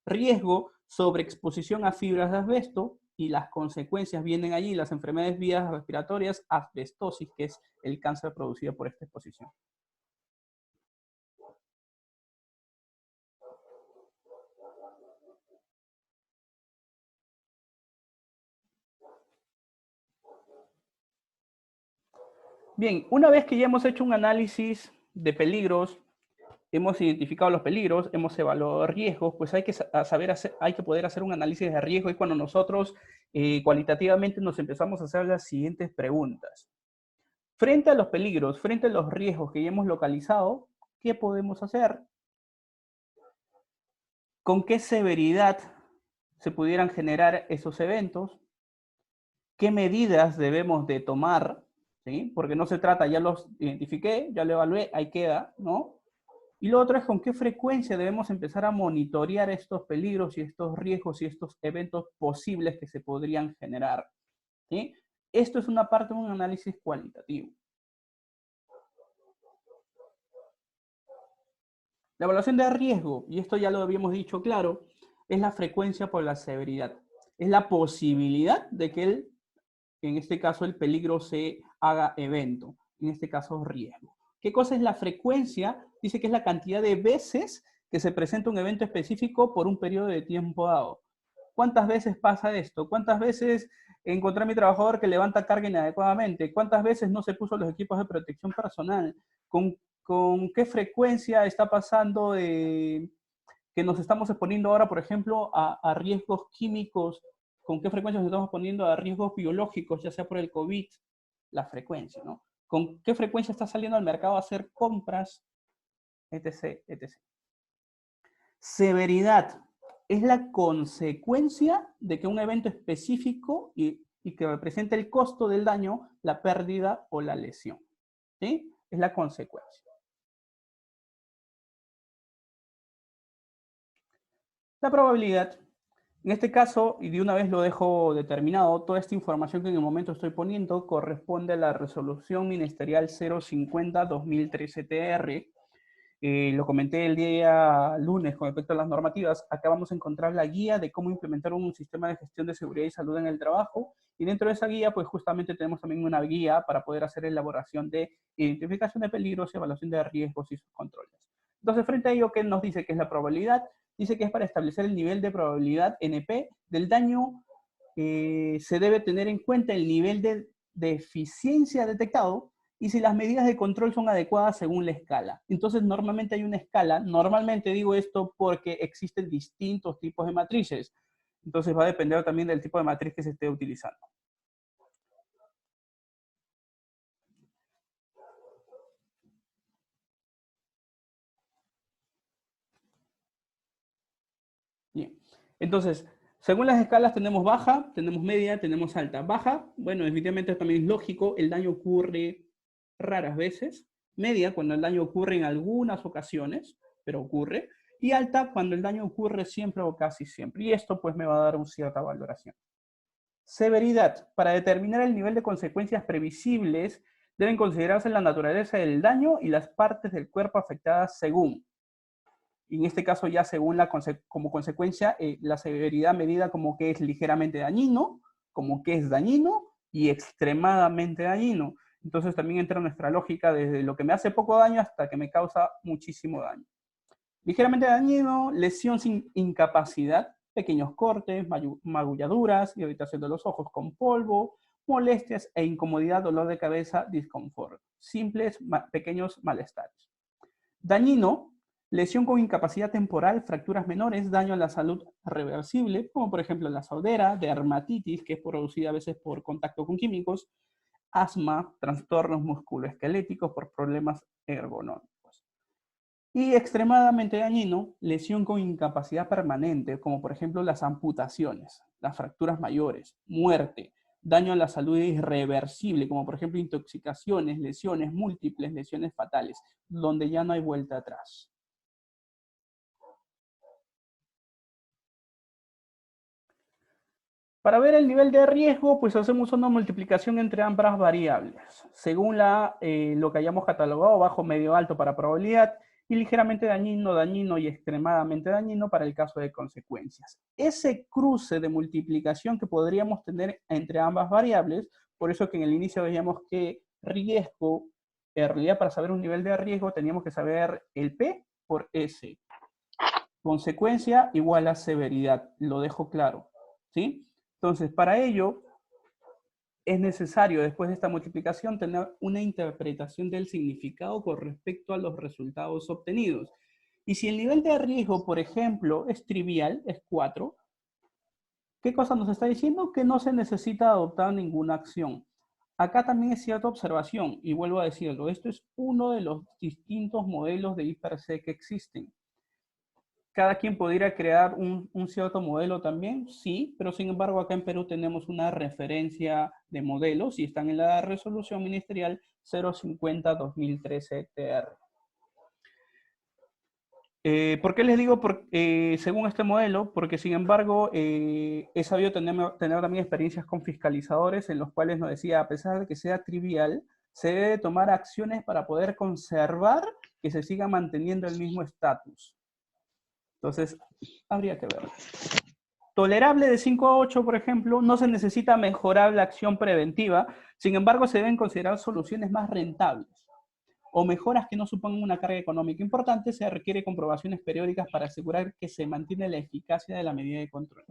Riesgo, sobreexposición a fibras de asbesto, y las consecuencias vienen allí, las enfermedades vías respiratorias, asbestosis, que es el cáncer producido por esta exposición. Bien, una vez que ya hemos hecho un análisis de peligros, hemos identificado los peligros, hemos evaluado riesgos, pues hay que poder hacer un análisis de riesgo, y cuando nosotros cualitativamente nos empezamos a hacer las siguientes preguntas. Frente a los peligros, frente a los riesgos que ya hemos localizado, ¿qué podemos hacer? ¿Con qué severidad se pudieran generar esos eventos? ¿Qué medidas debemos de tomar? ¿Sí? Porque no se trata, ya los identifiqué, ya lo evalué, ahí queda, ¿no? Y lo otro es con qué frecuencia debemos empezar a monitorear estos peligros y estos riesgos y estos eventos posibles que se podrían generar. ¿Sí? Esto es una parte de un análisis cualitativo. La evaluación de riesgo, y esto ya lo habíamos dicho claro, es la frecuencia por la severidad. Es la posibilidad de que en este caso el peligro se haga evento, en este caso riesgo. ¿Qué cosa es la frecuencia? Dice que es la cantidad de veces que se presenta un evento específico por un periodo de tiempo dado. ¿Cuántas veces pasa esto? ¿Cuántas veces encontré a mi trabajador que levanta carga inadecuadamente? ¿Cuántas veces no se puso los equipos de protección personal? ¿Con qué frecuencia está pasando que nos estamos exponiendo ahora, por ejemplo, a riesgos químicos? ¿Con qué frecuencia nos estamos exponiendo a riesgos biológicos, ya sea por el COVID? La frecuencia, ¿no? ¿Con qué frecuencia está saliendo al mercado a hacer compras? Etc, etc. Severidad es la consecuencia de que un evento específico y que representa el costo del daño, la pérdida o la lesión. ¿Sí? Es la consecuencia. La probabilidad, en este caso, y de una vez lo dejo determinado, toda esta información que en el momento estoy poniendo corresponde a la resolución ministerial 050-2013 TR, lo comenté el día lunes con respecto a las normativas, acá vamos a encontrar la guía de cómo implementar un sistema de gestión de seguridad y salud en el trabajo, y dentro de esa guía, pues justamente tenemos también una guía para poder hacer elaboración de identificación de peligros, evaluación de riesgos y sus controles. Entonces, frente a ello, ¿qué nos dice que es la probabilidad? Dice que es para establecer el nivel de probabilidad NP del daño. Se debe tener en cuenta el nivel de eficiencia detectado y si las medidas de control son adecuadas según la escala. Entonces, normalmente hay una escala. Normalmente digo esto porque existen distintos tipos de matrices. Entonces, va a depender también del tipo de matriz que se esté utilizando. Bien. Entonces, según las escalas tenemos baja, tenemos media, tenemos alta. Baja, bueno, definitivamente también es lógico, el daño ocurre raras veces. Media, cuando el daño ocurre en algunas ocasiones, pero ocurre. Y alta, cuando el daño ocurre siempre o casi siempre. Y esto pues me va a dar una cierta valoración. Severidad. Para determinar el nivel de consecuencias previsibles, deben considerarse la naturaleza del daño y las partes del cuerpo afectadas según. Y en este caso ya según como consecuencia, la severidad medida como que es ligeramente dañino, como que es dañino y extremadamente dañino. Entonces también entra nuestra lógica desde lo que me hace poco daño hasta que me causa muchísimo daño. Ligeramente dañino, lesión sin incapacidad, pequeños cortes, magulladuras, irritación de los ojos con polvo, molestias e incomodidad, dolor de cabeza, disconfort. Simples, pequeños malestares. Dañino, lesión con incapacidad temporal, fracturas menores, daño a la salud reversible, como por ejemplo la sordera, dermatitis, que es producida a veces por contacto con químicos, asma, trastornos musculoesqueléticos por problemas ergonómicos. Y extremadamente dañino, lesión con incapacidad permanente, como por ejemplo las amputaciones, las fracturas mayores, muerte, daño a la salud irreversible, como por ejemplo intoxicaciones, lesiones múltiples, lesiones fatales, donde ya no hay vuelta atrás. Para ver el nivel de riesgo, pues hacemos una multiplicación entre ambas variables, según lo que hayamos catalogado, bajo, medio, alto para probabilidad, y ligeramente dañino, dañino y extremadamente dañino para el caso de consecuencias. Ese cruce de multiplicación que podríamos tener entre ambas variables, por eso que en el inicio veíamos que riesgo, en realidad para saber un nivel de riesgo teníamos que saber el P por S. Consecuencia igual a severidad, lo dejo claro, ¿sí? Entonces, para ello, es necesario, después de esta multiplicación, tener una interpretación del significado con respecto a los resultados obtenidos. Y si el nivel de riesgo, por ejemplo, es trivial, es 4, ¿qué cosa nos está diciendo? Que no se necesita adoptar ninguna acción. Acá también es cierta observación, y vuelvo a decirlo, esto es uno de los distintos modelos de IPRC que existen. ¿Cada quien podría crear un cierto modelo también? Sí, pero sin embargo acá en Perú tenemos una referencia de modelos y están en la resolución ministerial 050-2013-TR. ¿Por qué les digo según este modelo? Porque sin embargo he sabido tener también experiencias con fiscalizadores en los cuales nos decía, a pesar de que sea trivial, se debe tomar acciones para poder conservar que se siga manteniendo el mismo estatus. Entonces, habría que ver. Tolerable de 5 a 8, por ejemplo, no se necesita mejorar la acción preventiva, sin embargo, se deben considerar soluciones más rentables o mejoras que no supongan una carga económica importante. Se requiere comprobaciones periódicas para asegurar que se mantiene la eficacia de la medida de control.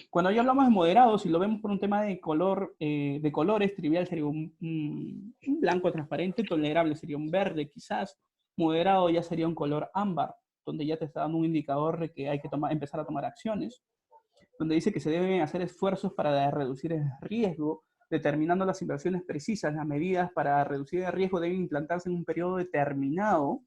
Cuando ya hablamos de moderados, si lo vemos por un tema de colores, trivial sería un blanco transparente, tolerable sería un verde quizás, moderado ya sería un color ámbar, donde ya te está dando un indicador de que hay que empezar a tomar acciones, donde dice que se deben hacer esfuerzos para reducir el riesgo, determinando las inversiones precisas, las medidas para reducir el riesgo deben implantarse en un periodo determinado.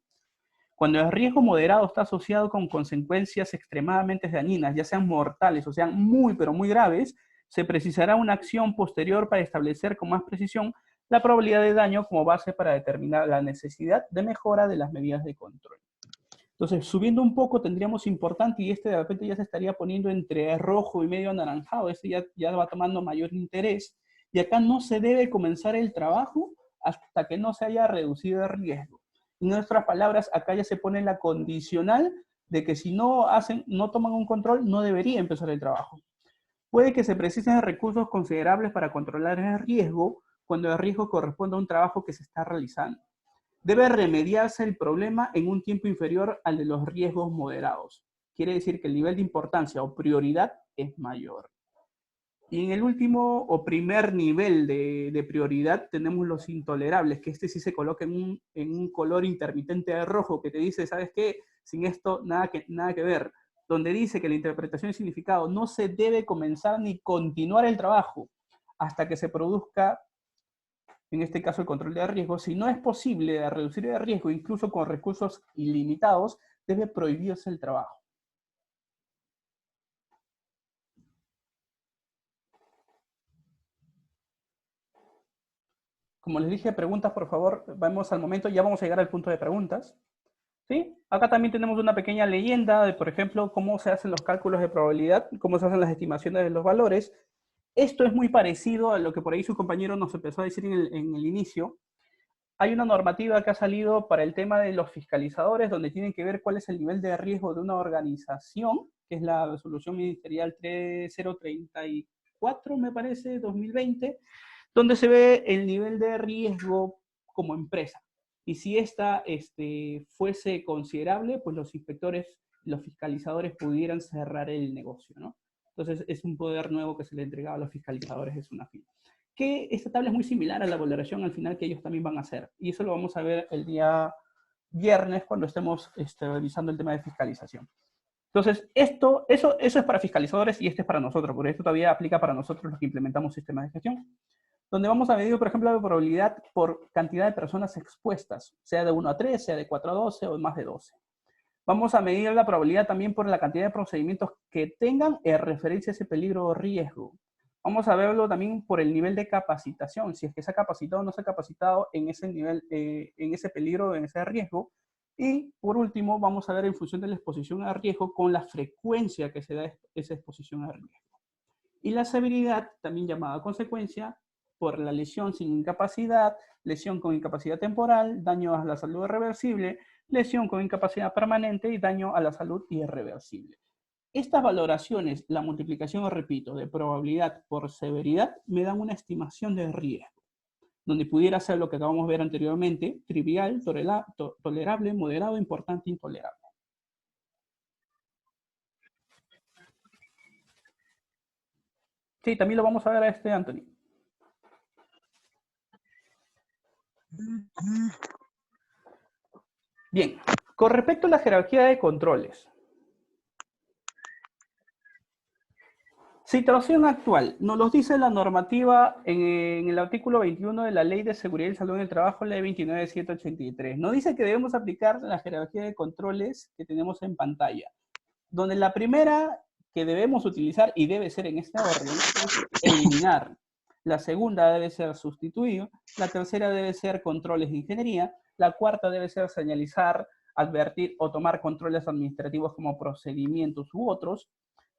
Cuando el riesgo moderado está asociado con consecuencias extremadamente dañinas, ya sean mortales o sean muy, pero muy graves, se precisará una acción posterior para establecer con más precisión la probabilidad de daño como base para determinar la necesidad de mejora de las medidas de control. Entonces, subiendo un poco tendríamos importante, y este de repente ya se estaría poniendo entre rojo y medio anaranjado, este ya va tomando mayor interés, y acá no se debe comenzar el trabajo hasta que no se haya reducido el riesgo. En otras palabras, acá ya se pone la condicional de que si no toman un control, no debería empezar el trabajo. Puede que se precisen recursos considerables para controlar el riesgo cuando el riesgo corresponde a un trabajo que se está realizando. Debe remediarse el problema en un tiempo inferior al de los riesgos moderados. Quiere decir que el nivel de importancia o prioridad es mayor. Y en el último o primer nivel de prioridad tenemos los intolerables, que este sí se coloca en un color intermitente de rojo, que te dice, ¿sabes qué? Sin esto nada que ver. Donde dice que la interpretación y significado no se debe comenzar ni continuar el trabajo hasta que se produzca, en este caso, el control de riesgo. Si no es posible reducir el riesgo, incluso con recursos ilimitados, debe prohibirse el trabajo. Como les dije, preguntas, por favor, vamos al momento, ya vamos a llegar al punto de preguntas. ¿Sí? Acá también tenemos una pequeña leyenda de, por ejemplo, cómo se hacen los cálculos de probabilidad, cómo se hacen las estimaciones de los valores. Esto es muy parecido a lo que por ahí su compañero nos empezó a decir en el inicio. Hay una normativa que ha salido para el tema de los fiscalizadores, donde tienen que ver cuál es el nivel de riesgo de una organización, que es la resolución ministerial 3034, me parece, 2020, donde se ve el nivel de riesgo como empresa. Y si esta fuese considerable, pues los inspectores, los fiscalizadores pudieran cerrar el negocio, ¿no? Entonces es un poder nuevo que se le entregaba a los fiscalizadores de SUNAFIL. Que esta tabla es muy similar a la valoración al final que ellos también van a hacer. Y eso lo vamos a ver el día viernes cuando estemos revisando el tema de fiscalización. Entonces, eso es para fiscalizadores y este es para nosotros, porque esto todavía aplica para nosotros los que implementamos sistemas de gestión, donde vamos a medir, por ejemplo, la probabilidad por cantidad de personas expuestas, sea de 1 a 3, sea de 4 a 12 o más de 12. Vamos a medir la probabilidad también por la cantidad de procedimientos que tengan en referencia a ese peligro o riesgo. Vamos a verlo también por el nivel de capacitación, si es que se ha capacitado o no se ha capacitado en ese nivel, en ese peligro, en ese riesgo. Y por último, vamos a ver en función de la exposición a riesgo con la frecuencia que se da esa exposición a riesgo. Y la severidad, también llamada consecuencia, por la lesión sin incapacidad, lesión con incapacidad temporal, daño a la salud irreversible, lesión con incapacidad permanente y daño a la salud irreversible. Estas valoraciones, la multiplicación, repito, de probabilidad por severidad, me dan una estimación de riesgo, donde pudiera ser lo que acabamos de ver anteriormente, trivial, tolerable, moderado, importante, intolerable. Sí, también lo vamos a ver a Anthony. Bien, con respecto a la jerarquía de controles. Situación actual. Nos lo dice la normativa en el artículo 21 de la Ley de Seguridad y Salud en el Trabajo, Ley 29.783. Nos dice que debemos aplicar la jerarquía de controles que tenemos en pantalla, donde la primera que debemos utilizar, y debe ser en este orden, es eliminar. La segunda debe ser sustituir. La tercera debe ser controles de ingeniería. La cuarta debe ser señalizar, advertir o tomar controles administrativos como procedimientos u otros.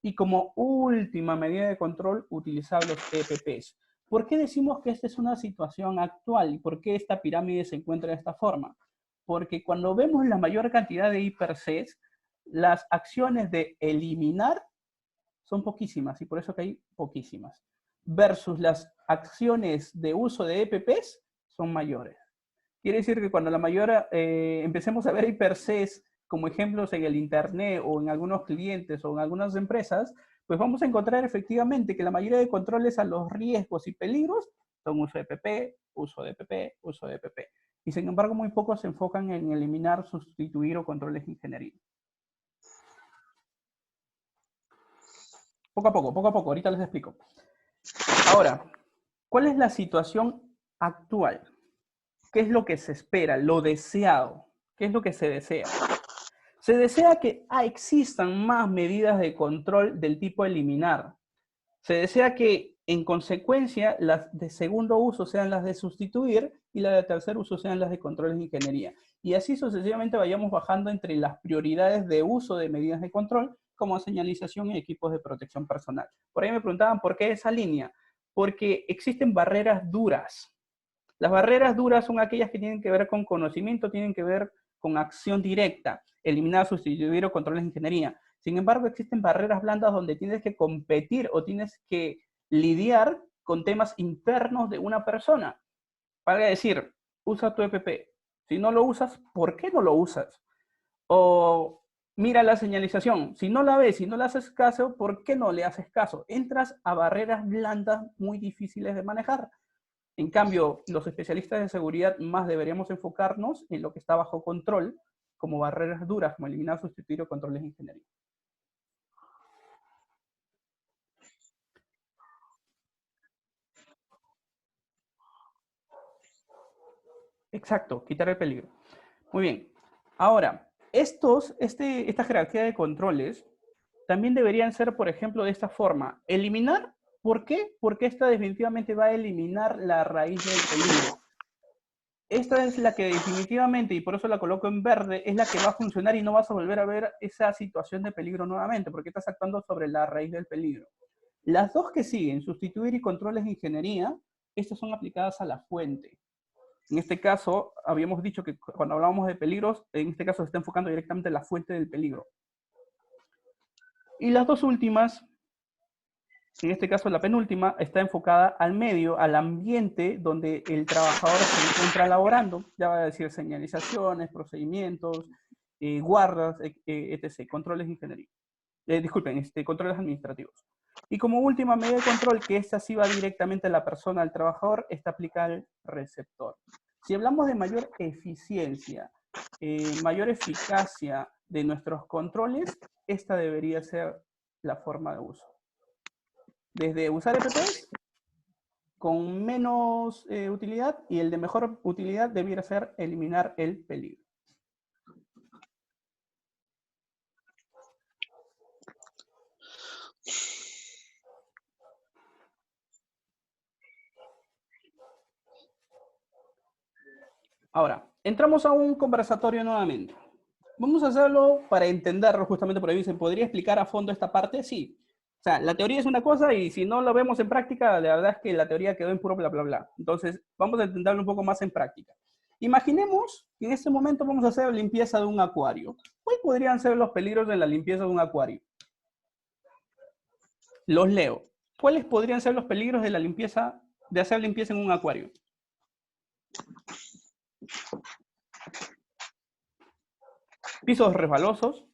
Y como última medida de control, utilizar los EPPs. ¿Por qué decimos que esta es una situación actual? ¿Y por qué esta pirámide se encuentra de esta forma? Porque cuando vemos la mayor cantidad de IPRCs, las acciones de eliminar son poquísimas, y por eso que hay poquísimas. Versus las acciones de uso de EPPs son mayores. Quiere decir que cuando la mayor, empecemos a ver IPRCs como ejemplos en el internet o en algunos clientes o en algunas empresas, pues vamos a encontrar efectivamente que la mayoría de controles a los riesgos y peligros son uso de EPP, uso de EPP, uso de EPP. Y sin embargo, muy pocos se enfocan en eliminar, sustituir o controles de ingeniería. Poco a poco, ahorita les explico. Ahora, ¿cuál es la situación actual? ¿Qué es lo que se espera? Lo deseado. ¿Qué es lo que se desea? Se desea que existan más medidas de control del tipo eliminar. Se desea que, en consecuencia, las de segundo uso sean las de sustituir y las de tercer uso sean las de controles de ingeniería. Y así sucesivamente vayamos bajando entre las prioridades de uso de medidas de control, como señalización y equipos de protección personal. Por ahí me preguntaban, ¿por qué esa línea? Porque existen barreras duras. Las barreras duras son aquellas que tienen que ver con conocimiento, tienen que ver con acción directa, eliminar, sustituir o controles de ingeniería. Sin embargo, existen barreras blandas donde tienes que competir o tienes que lidiar con temas internos de una persona. Para decir, usa tu EPP. Si no lo usas, ¿por qué no lo usas? O mira la señalización. Si no la ves, si no le haces caso, ¿por qué no le haces caso? Entras a barreras blandas muy difíciles de manejar. En cambio, los especialistas de seguridad más deberíamos enfocarnos en lo que está bajo control, como barreras duras, como eliminar, sustituir o controles de ingeniería. Exacto, quitar el peligro. Muy bien. Ahora, esta jerarquía de controles también deberían ser, por ejemplo, de esta forma. Eliminar, ¿por qué? Porque esta definitivamente va a eliminar la raíz del peligro. Esta es la que definitivamente, y por eso la coloco en verde, es la que va a funcionar y no vas a volver a ver esa situación de peligro nuevamente, porque estás actuando sobre la raíz del peligro. Las dos que siguen, sustituir y controles de ingeniería, estas son aplicadas a la fuente. En este caso, habíamos dicho que cuando hablábamos de peligros, en este caso se está enfocando directamente en la fuente del peligro. Y las dos últimas, en este caso la penúltima, está enfocada al medio, al ambiente donde el trabajador se encuentra laborando. Ya va a decir señalizaciones, procedimientos, guardas, etc. Controles de ingeniería. Disculpen, controles administrativos. Y como última medida de control, que esta sí va directamente a la persona, al trabajador, esta aplica al receptor. Si hablamos de mayor eficiencia, mayor eficacia de nuestros controles, esta debería ser la forma de uso. Desde usar EPPs con menos utilidad y el de mejor utilidad debiera ser eliminar el peligro. Ahora, entramos a un conversatorio nuevamente. Vamos a hacerlo para entenderlo, justamente por ahí dicen, ¿podría explicar a fondo esta parte? Sí. O sea, la teoría es una cosa y si no lo vemos en práctica, la verdad es que la teoría quedó en puro bla, bla, bla. Entonces, vamos a entenderlo un poco más en práctica. Imaginemos que en este momento vamos a hacer limpieza de un acuario. ¿Cuáles podrían ser los peligros de la limpieza de un acuario? Los leo. ¿Cuáles podrían ser los peligros de la limpieza, de hacer limpieza en un acuario? Pisos resbalosos,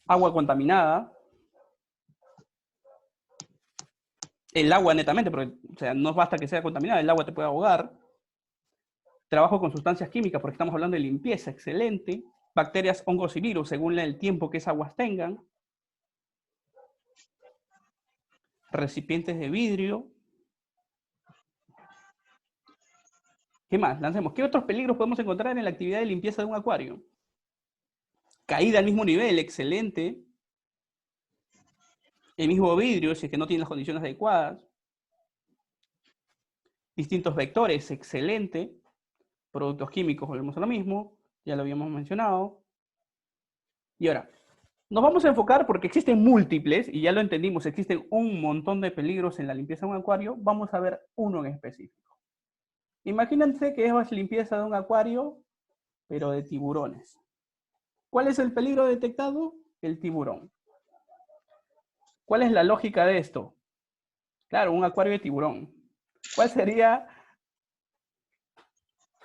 agua contaminada, el agua netamente, porque o sea, no basta que sea contaminada, el agua te puede ahogar. Trabajo con sustancias químicas, porque estamos hablando de limpieza, excelente. Bacterias, hongos y virus, según el tiempo que esas aguas tengan. Recipientes de vidrio. ¿Qué más? Lancemos. ¿Qué otros peligros podemos encontrar en la actividad de limpieza de un acuario? Caída al mismo nivel, excelente. El mismo vidrio, si es que no tiene las condiciones adecuadas. Distintos vectores, excelente. Productos químicos, volvemos a lo mismo. Ya lo habíamos mencionado. Y ahora, nos vamos a enfocar porque existen múltiples, y ya lo entendimos, existen un montón de peligros en la limpieza de un acuario. Vamos a ver uno en específico. Imagínense que es limpieza de un acuario, pero de tiburones. ¿Cuál es el peligro detectado? El tiburón. ¿Cuál es la lógica de esto? Claro, un acuario de tiburón. ¿Cuál sería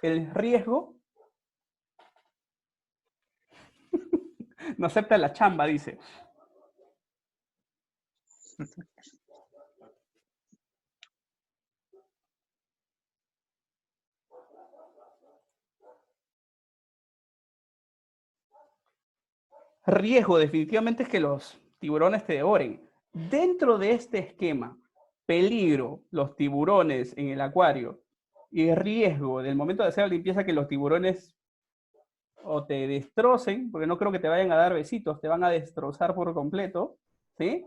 el riesgo? No acepta la chamba, dice. Riesgo definitivamente es que los tiburones te devoren. Dentro de este esquema, peligro, los tiburones en el acuario y riesgo del momento de hacer la limpieza que los tiburones o te destrocen, porque no creo que te vayan a dar besitos, te van a destrozar por completo, ¿sí?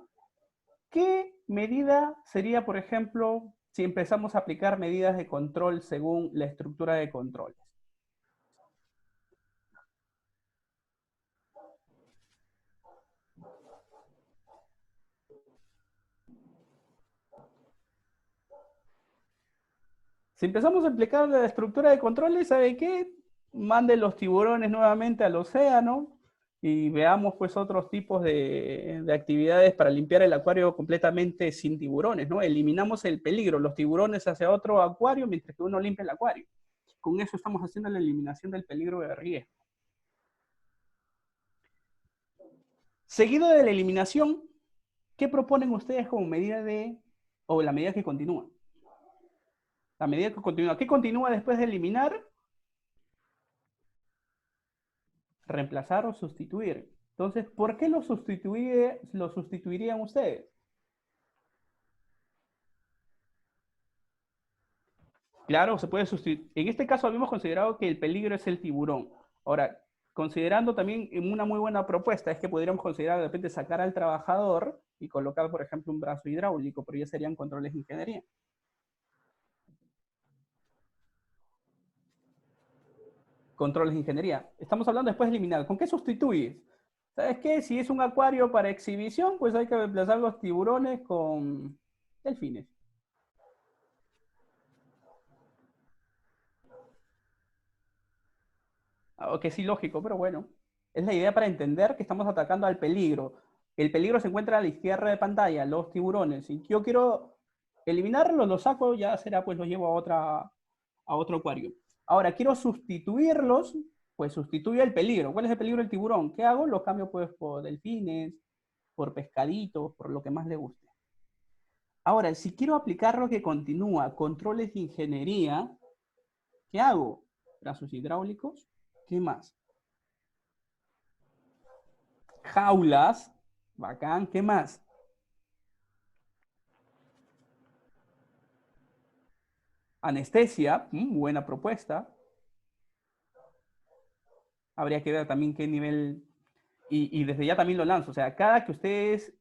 ¿Qué medida sería, por ejemplo, si empezamos a aplicar medidas de control según la estructura de controles? Si empezamos a explicar la estructura de controles, ¿sabe qué? Mande los tiburones nuevamente al océano y veamos pues otros tipos de actividades para limpiar el acuario completamente sin tiburones, ¿no? Eliminamos el peligro, los tiburones hacia otro acuario mientras que uno limpia el acuario. Con eso estamos haciendo la eliminación del peligro de riesgo. Seguido de la eliminación, ¿qué proponen ustedes como medida o la medida que continúa? La medida que continúa. ¿Qué continúa después de eliminar? Reemplazar o sustituir. Entonces, ¿por qué lo sustituirían ustedes? Claro, se puede sustituir. En este caso habíamos considerado que el peligro es el tiburón. Ahora, considerando también una muy buena propuesta, es que podríamos considerar de repente sacar al trabajador y colocar, por ejemplo, un brazo hidráulico, pero ya serían controles de ingeniería. Controles de ingeniería. Estamos hablando después de eliminar. ¿Con qué sustituyes? ¿Sabes qué? Si es un acuario para exhibición, pues hay que reemplazar los tiburones con delfines. Que sí, lógico, pero bueno. Es la idea para entender que estamos atacando al peligro. El peligro se encuentra a la izquierda de pantalla, los tiburones. Si yo quiero eliminarlos, los saco, ya será, pues los llevo a otro acuario. Ahora, quiero sustituirlos, pues sustituyo el peligro. ¿Cuál es el peligro del tiburón? ¿Qué hago? Los cambio pues por delfines, por pescaditos, por lo que más le guste. Ahora, si quiero aplicar lo que continúa, controles de ingeniería, ¿qué hago? Brazos hidráulicos. ¿Qué más? Jaulas. Bacán. ¿Qué más? Anestesia. Buena propuesta. Habría que ver también qué nivel... Y desde ya también lo lanzo. O sea, cada que ustedes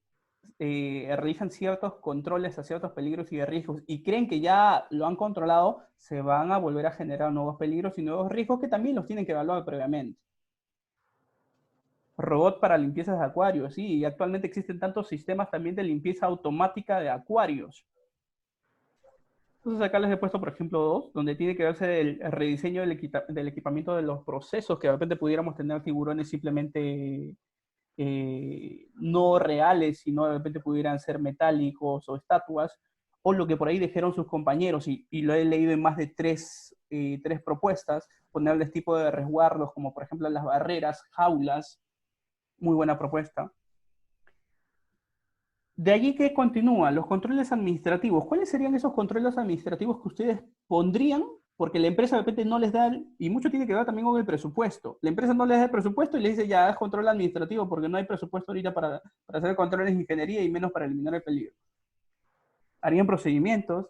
realizan ciertos controles a ciertos peligros y riesgos y creen que ya lo han controlado, se van a volver a generar nuevos peligros y nuevos riesgos que también los tienen que evaluar previamente. Robot para limpiezas de acuarios, sí, y actualmente existen tantos sistemas también de limpieza automática de acuarios. Entonces acá les he puesto, por ejemplo, dos, donde tiene que verse el rediseño del equipamiento de los procesos, que de repente pudiéramos tener tiburones simplemente no reales, sino de repente pudieran ser metálicos o estatuas, o lo que por ahí dijeron sus compañeros, y lo he leído en más de tres propuestas, ponerles tipo de resguardos, como por ejemplo las barreras, jaulas. Muy buena propuesta. De allí que continúa, los controles administrativos. ¿Cuáles serían esos controles administrativos que ustedes pondrían? Porque la empresa de repente no les da, y mucho tiene que ver también con el presupuesto. La empresa no les da el presupuesto y les dice, ya, haz control administrativo porque no hay presupuesto ahorita para hacer controles de ingeniería y menos para eliminar el peligro. Harían procedimientos,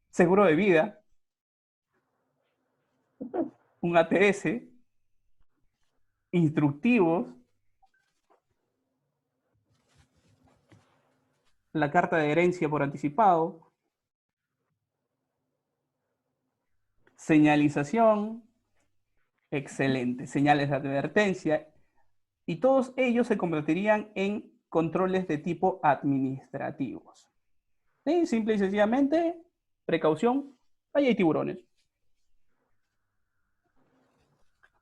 seguro de vida, un ATS, instructivos, la carta de herencia por anticipado, señalización, excelente, señales de advertencia, y todos ellos se convertirían en controles de tipo administrativos. ¿Sí? Simple y sencillamente, precaución, ahí hay tiburones.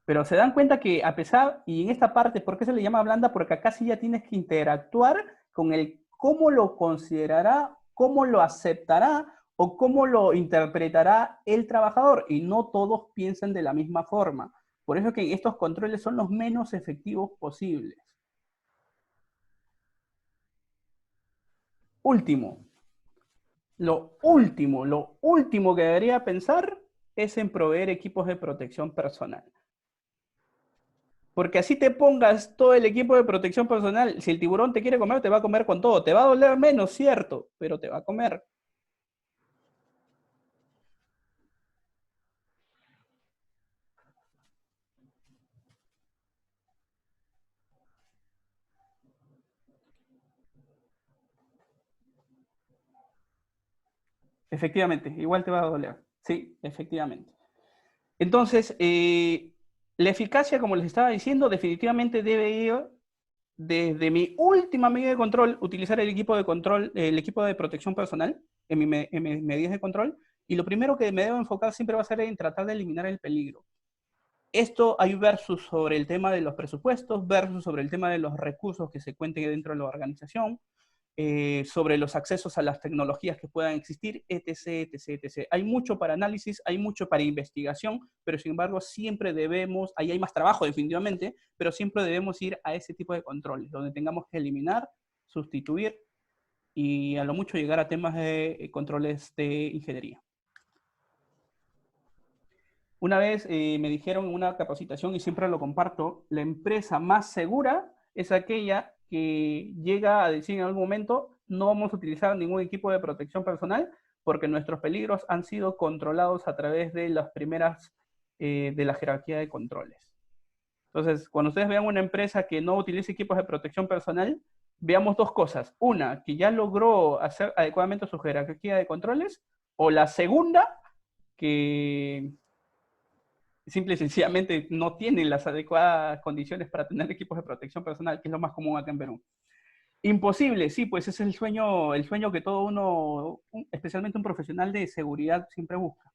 Pero se dan cuenta que a pesar, y en esta parte, ¿por qué se le llama blanda? Porque acá sí ya tienes que interactuar con el cómo lo considerará, cómo lo aceptará o cómo lo interpretará el trabajador. Y no todos piensan de la misma forma. Por eso que estos controles son los menos efectivos posibles. Lo último que debería pensar es en proveer equipos de protección personal. Porque así te pongas todo el equipo de protección personal, si el tiburón te quiere comer, te va a comer con todo. Te va a doler menos, cierto, pero te va a comer. Efectivamente, igual te va a doler. Sí, efectivamente. Entonces, la eficacia, como les estaba diciendo, definitivamente debe ir desde mi última medida de control, utilizar el equipo de control, el equipo de protección personal en mis medidas de control, Y lo primero que me debo enfocar siempre va a ser en tratar de eliminar el peligro. Esto hay versus sobre el tema de los presupuestos, versus sobre el tema de los recursos que se cuenten dentro de la organización, sobre los accesos a las tecnologías que puedan existir, etc, etc, etc. Hay mucho para análisis, hay mucho para investigación, pero sin embargo siempre debemos, ahí hay más trabajo definitivamente, pero siempre debemos ir a ese tipo de controles, donde tengamos que eliminar, sustituir y a lo mucho llegar a temas de controles de ingeniería. Una vez me dijeron en una capacitación, y siempre lo comparto, la empresa más segura es aquella que llega a decir en algún momento, no vamos a utilizar ningún equipo de protección personal porque nuestros peligros han sido controlados a través de las primeras, de la jerarquía de controles. Entonces, cuando ustedes vean una empresa que no utiliza equipos de protección personal, veamos dos cosas. Una, que ya logró hacer adecuadamente su jerarquía de controles, o la segunda, que simple y sencillamente no tienen las adecuadas condiciones para tener equipos de protección personal, que es lo más común acá en Perú. Imposible, sí, pues es el sueño que todo uno, especialmente un profesional de seguridad, siempre busca.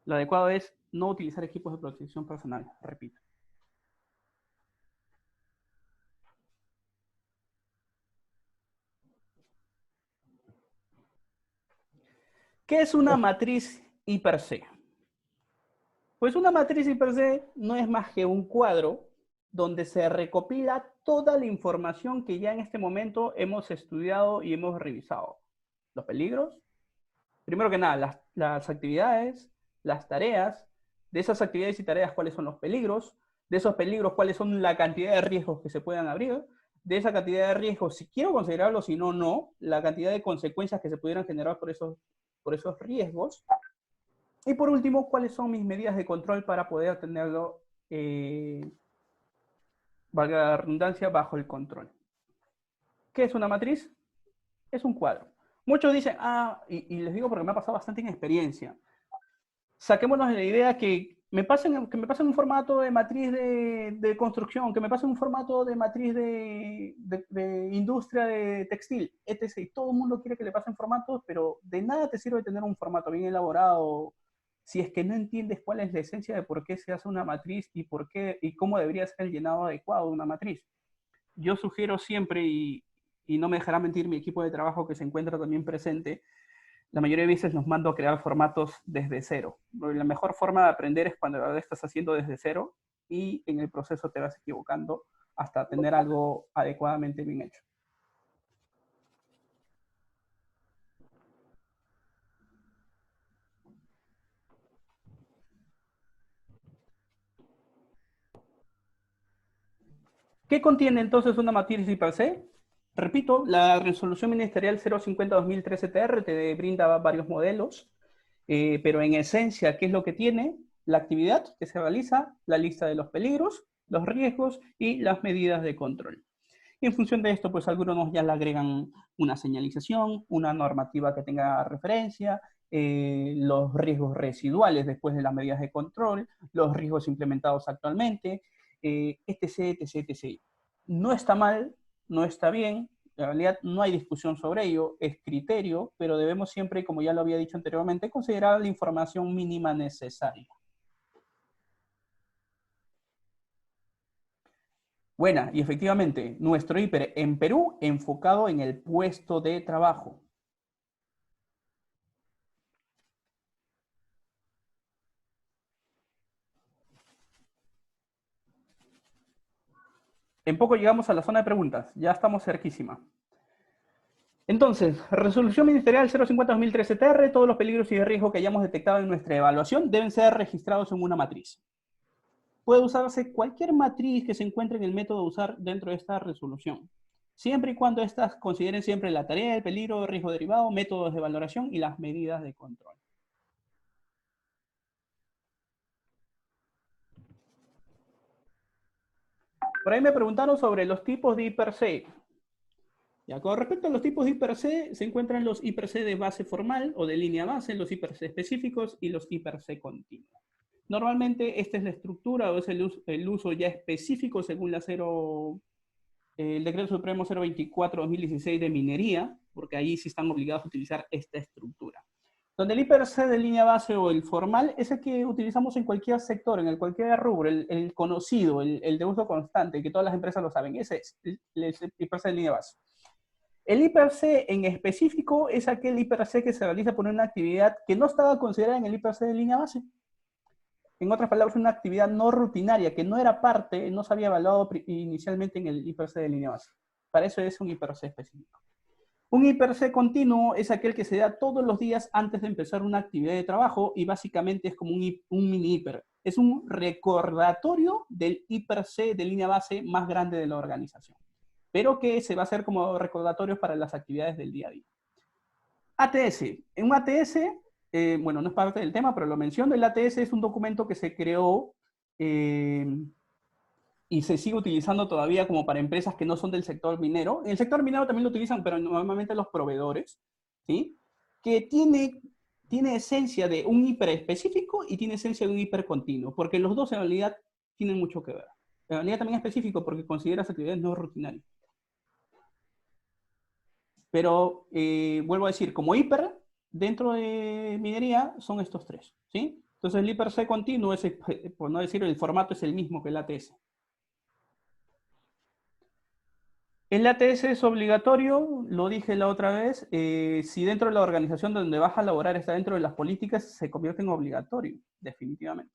Lo adecuado es no utilizar equipos de protección personal, repito. ¿Qué es una matriz hiper C? Pues una matriz hiper C no es más que un cuadro donde se recopila toda la información que ya en este momento hemos estudiado y hemos revisado. Los peligros, primero que nada, las actividades, las tareas, de esas actividades y tareas, cuáles son los peligros, de esos peligros, cuáles son la cantidad de riesgos que se puedan abrir, de esa cantidad de riesgos, si quiero considerarlos, si no, no, la cantidad de consecuencias que se pudieran generar por esos riesgos. Y por último, cuáles son mis medidas de control para poder tenerlo, valga la redundancia, bajo el control. ¿Qué es una matriz? Es un cuadro. Muchos dicen, y les digo porque me ha pasado bastante en experiencia. Saquémonos de la idea que me pasen un formato de matriz de construcción, que me pasen un formato de matriz de industria de textil, etc. Y todo el mundo quiere que le pasen formatos, pero de nada te sirve tener un formato bien elaborado si es que no entiendes cuál es la esencia de por qué se hace una matriz y por qué y cómo debería ser el llenado adecuado de una matriz. Yo sugiero siempre, y no me dejará mentir mi equipo de trabajo que se encuentra también presente, la mayoría de veces nos mando a crear formatos desde cero. La mejor forma de aprender es cuando lo estás haciendo desde cero y en el proceso te vas equivocando hasta tener algo adecuadamente bien hecho. ¿Qué contiene entonces una matriz hiper C? Repito, la resolución ministerial 050-2013-TR te brinda varios modelos, pero en esencia, ¿qué es lo que tiene? La actividad que se realiza, la lista de los peligros, los riesgos y las medidas de control. Y en función de esto, pues algunos ya le agregan una señalización, una normativa que tenga referencia, los riesgos residuales después de las medidas de control, los riesgos implementados actualmente, etc, etc, etc. No está mal, no está bien, en realidad no hay discusión sobre ello, es criterio, pero debemos siempre, como ya lo había dicho anteriormente, considerar la información mínima necesaria. Buena, y efectivamente, nuestro hiper en Perú enfocado en el puesto de trabajo. En poco llegamos a la zona de preguntas, ya estamos cerquísima. Entonces, resolución ministerial 050-2013-TR, todos los peligros y riesgos que hayamos detectado en nuestra evaluación deben ser registrados en una matriz. Puede usarse cualquier matriz que se encuentre en el método a usar dentro de esta resolución, siempre y cuando estas consideren siempre la tarea, el peligro, el riesgo derivado, métodos de valoración y las medidas de control. Por ahí me preguntaron sobre los tipos de hiper C. Ya, con respecto a los tipos de hiper C, se encuentran los hiper C de base formal o de línea base, los hiper C específicos y los hiper C continuos. Normalmente esta es la estructura o es el uso ya específico según el Decreto Supremo 024-2016 de minería, porque ahí sí están obligados a utilizar esta estructura. Donde el IPRC de línea base o el formal es el que utilizamos en cualquier sector, en cualquier rubro, el conocido, el de uso constante, que todas las empresas lo saben. Ese es el IPRC de línea base. El IPRC en específico es aquel IPRC que se realiza por una actividad que no estaba considerada en el IPRC de línea base. En otras palabras, una actividad no rutinaria, que no era parte, no se había evaluado inicialmente en el IPRC de línea base. Para eso es un IPRC específico. Un IPRC continuo es aquel que se da todos los días antes de empezar una actividad de trabajo y básicamente es como un mini hiper. Es un recordatorio del IPRC de línea base más grande de la organización, pero que se va a hacer como recordatorio para las actividades del día a día. ATS. En un ATS, bueno, no es parte del tema, pero lo menciono, el ATS es un documento que se creó y se sigue utilizando todavía como para empresas que no son del sector minero. En el sector minero también lo utilizan, pero normalmente los proveedores, ¿sí? Que tiene esencia de un hiper específico y tiene esencia de un hiper continuo, porque los dos en realidad tienen mucho que ver. En realidad también específico porque considera actividades no rutinarias. Pero vuelvo a decir, como hiper, dentro de minería son estos tres, ¿sí? Entonces el IPRC continuo, es, por no decir el formato es el mismo que el ATS. El ATS es obligatorio, lo dije la otra vez, si dentro de la organización donde vas a laborar está dentro de las políticas, se convierte en obligatorio, definitivamente.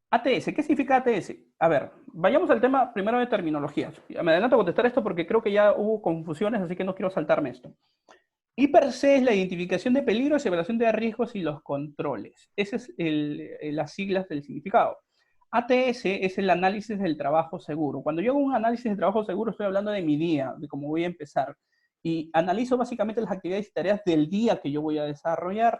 ATS, ¿qué significa ATS? A ver, vayamos al tema primero de terminologías. Me adelanto a contestar esto porque creo que ya hubo confusiones, así que no quiero saltarme esto. IPRC es la identificación de peligros, evaluación de riesgos y los controles. Esas es las siglas del significado. ATS es el análisis del trabajo seguro. Cuando yo hago un análisis de trabajo seguro, estoy hablando de mi día, de cómo voy a empezar. Y analizo básicamente las actividades y tareas del día que yo voy a desarrollar.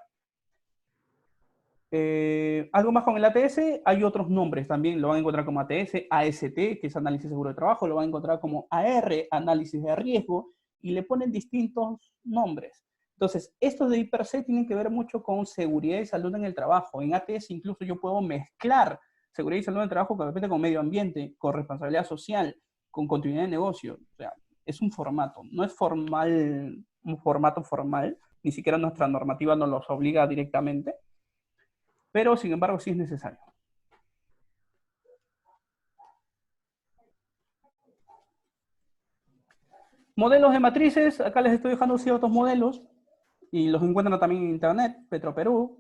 Algo más con el ATS, hay otros nombres también, lo van a encontrar como ATS, AST, que es análisis seguro de trabajo, lo van a encontrar como AR, análisis de riesgo, y le ponen distintos nombres. Entonces, estos de IPRC tienen que ver mucho con seguridad y salud en el trabajo. En ATS incluso yo puedo mezclar seguridad y salud en el trabajo de repente con medio ambiente, con responsabilidad social, con continuidad de negocio. O sea, es un formato, no es formal, un formato formal, ni siquiera nuestra normativa nos los obliga directamente, pero sin embargo sí es necesario. Modelos de matrices, acá les estoy dejando ciertos modelos y los encuentran también en internet, Petroperú.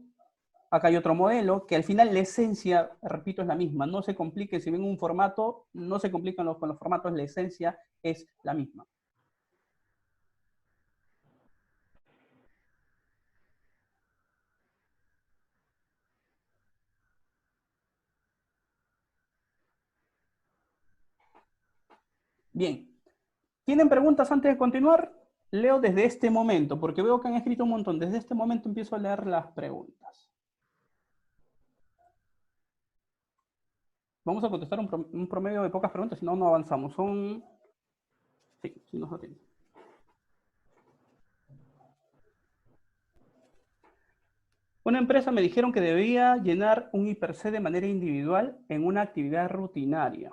Acá hay otro modelo que al final la esencia, repito, es la misma. No se complique, si ven un formato, no se complican con los formatos, la esencia es la misma. Bien. ¿Tienen preguntas antes de continuar? Leo desde este momento, porque veo que han escrito un montón. Desde este momento empiezo a leer las preguntas. Vamos a contestar un promedio de pocas preguntas, si no, no avanzamos. Son... Sí, sí nos lo tienen. Una empresa me dijeron que debía llenar un IPRC de manera individual en una actividad rutinaria,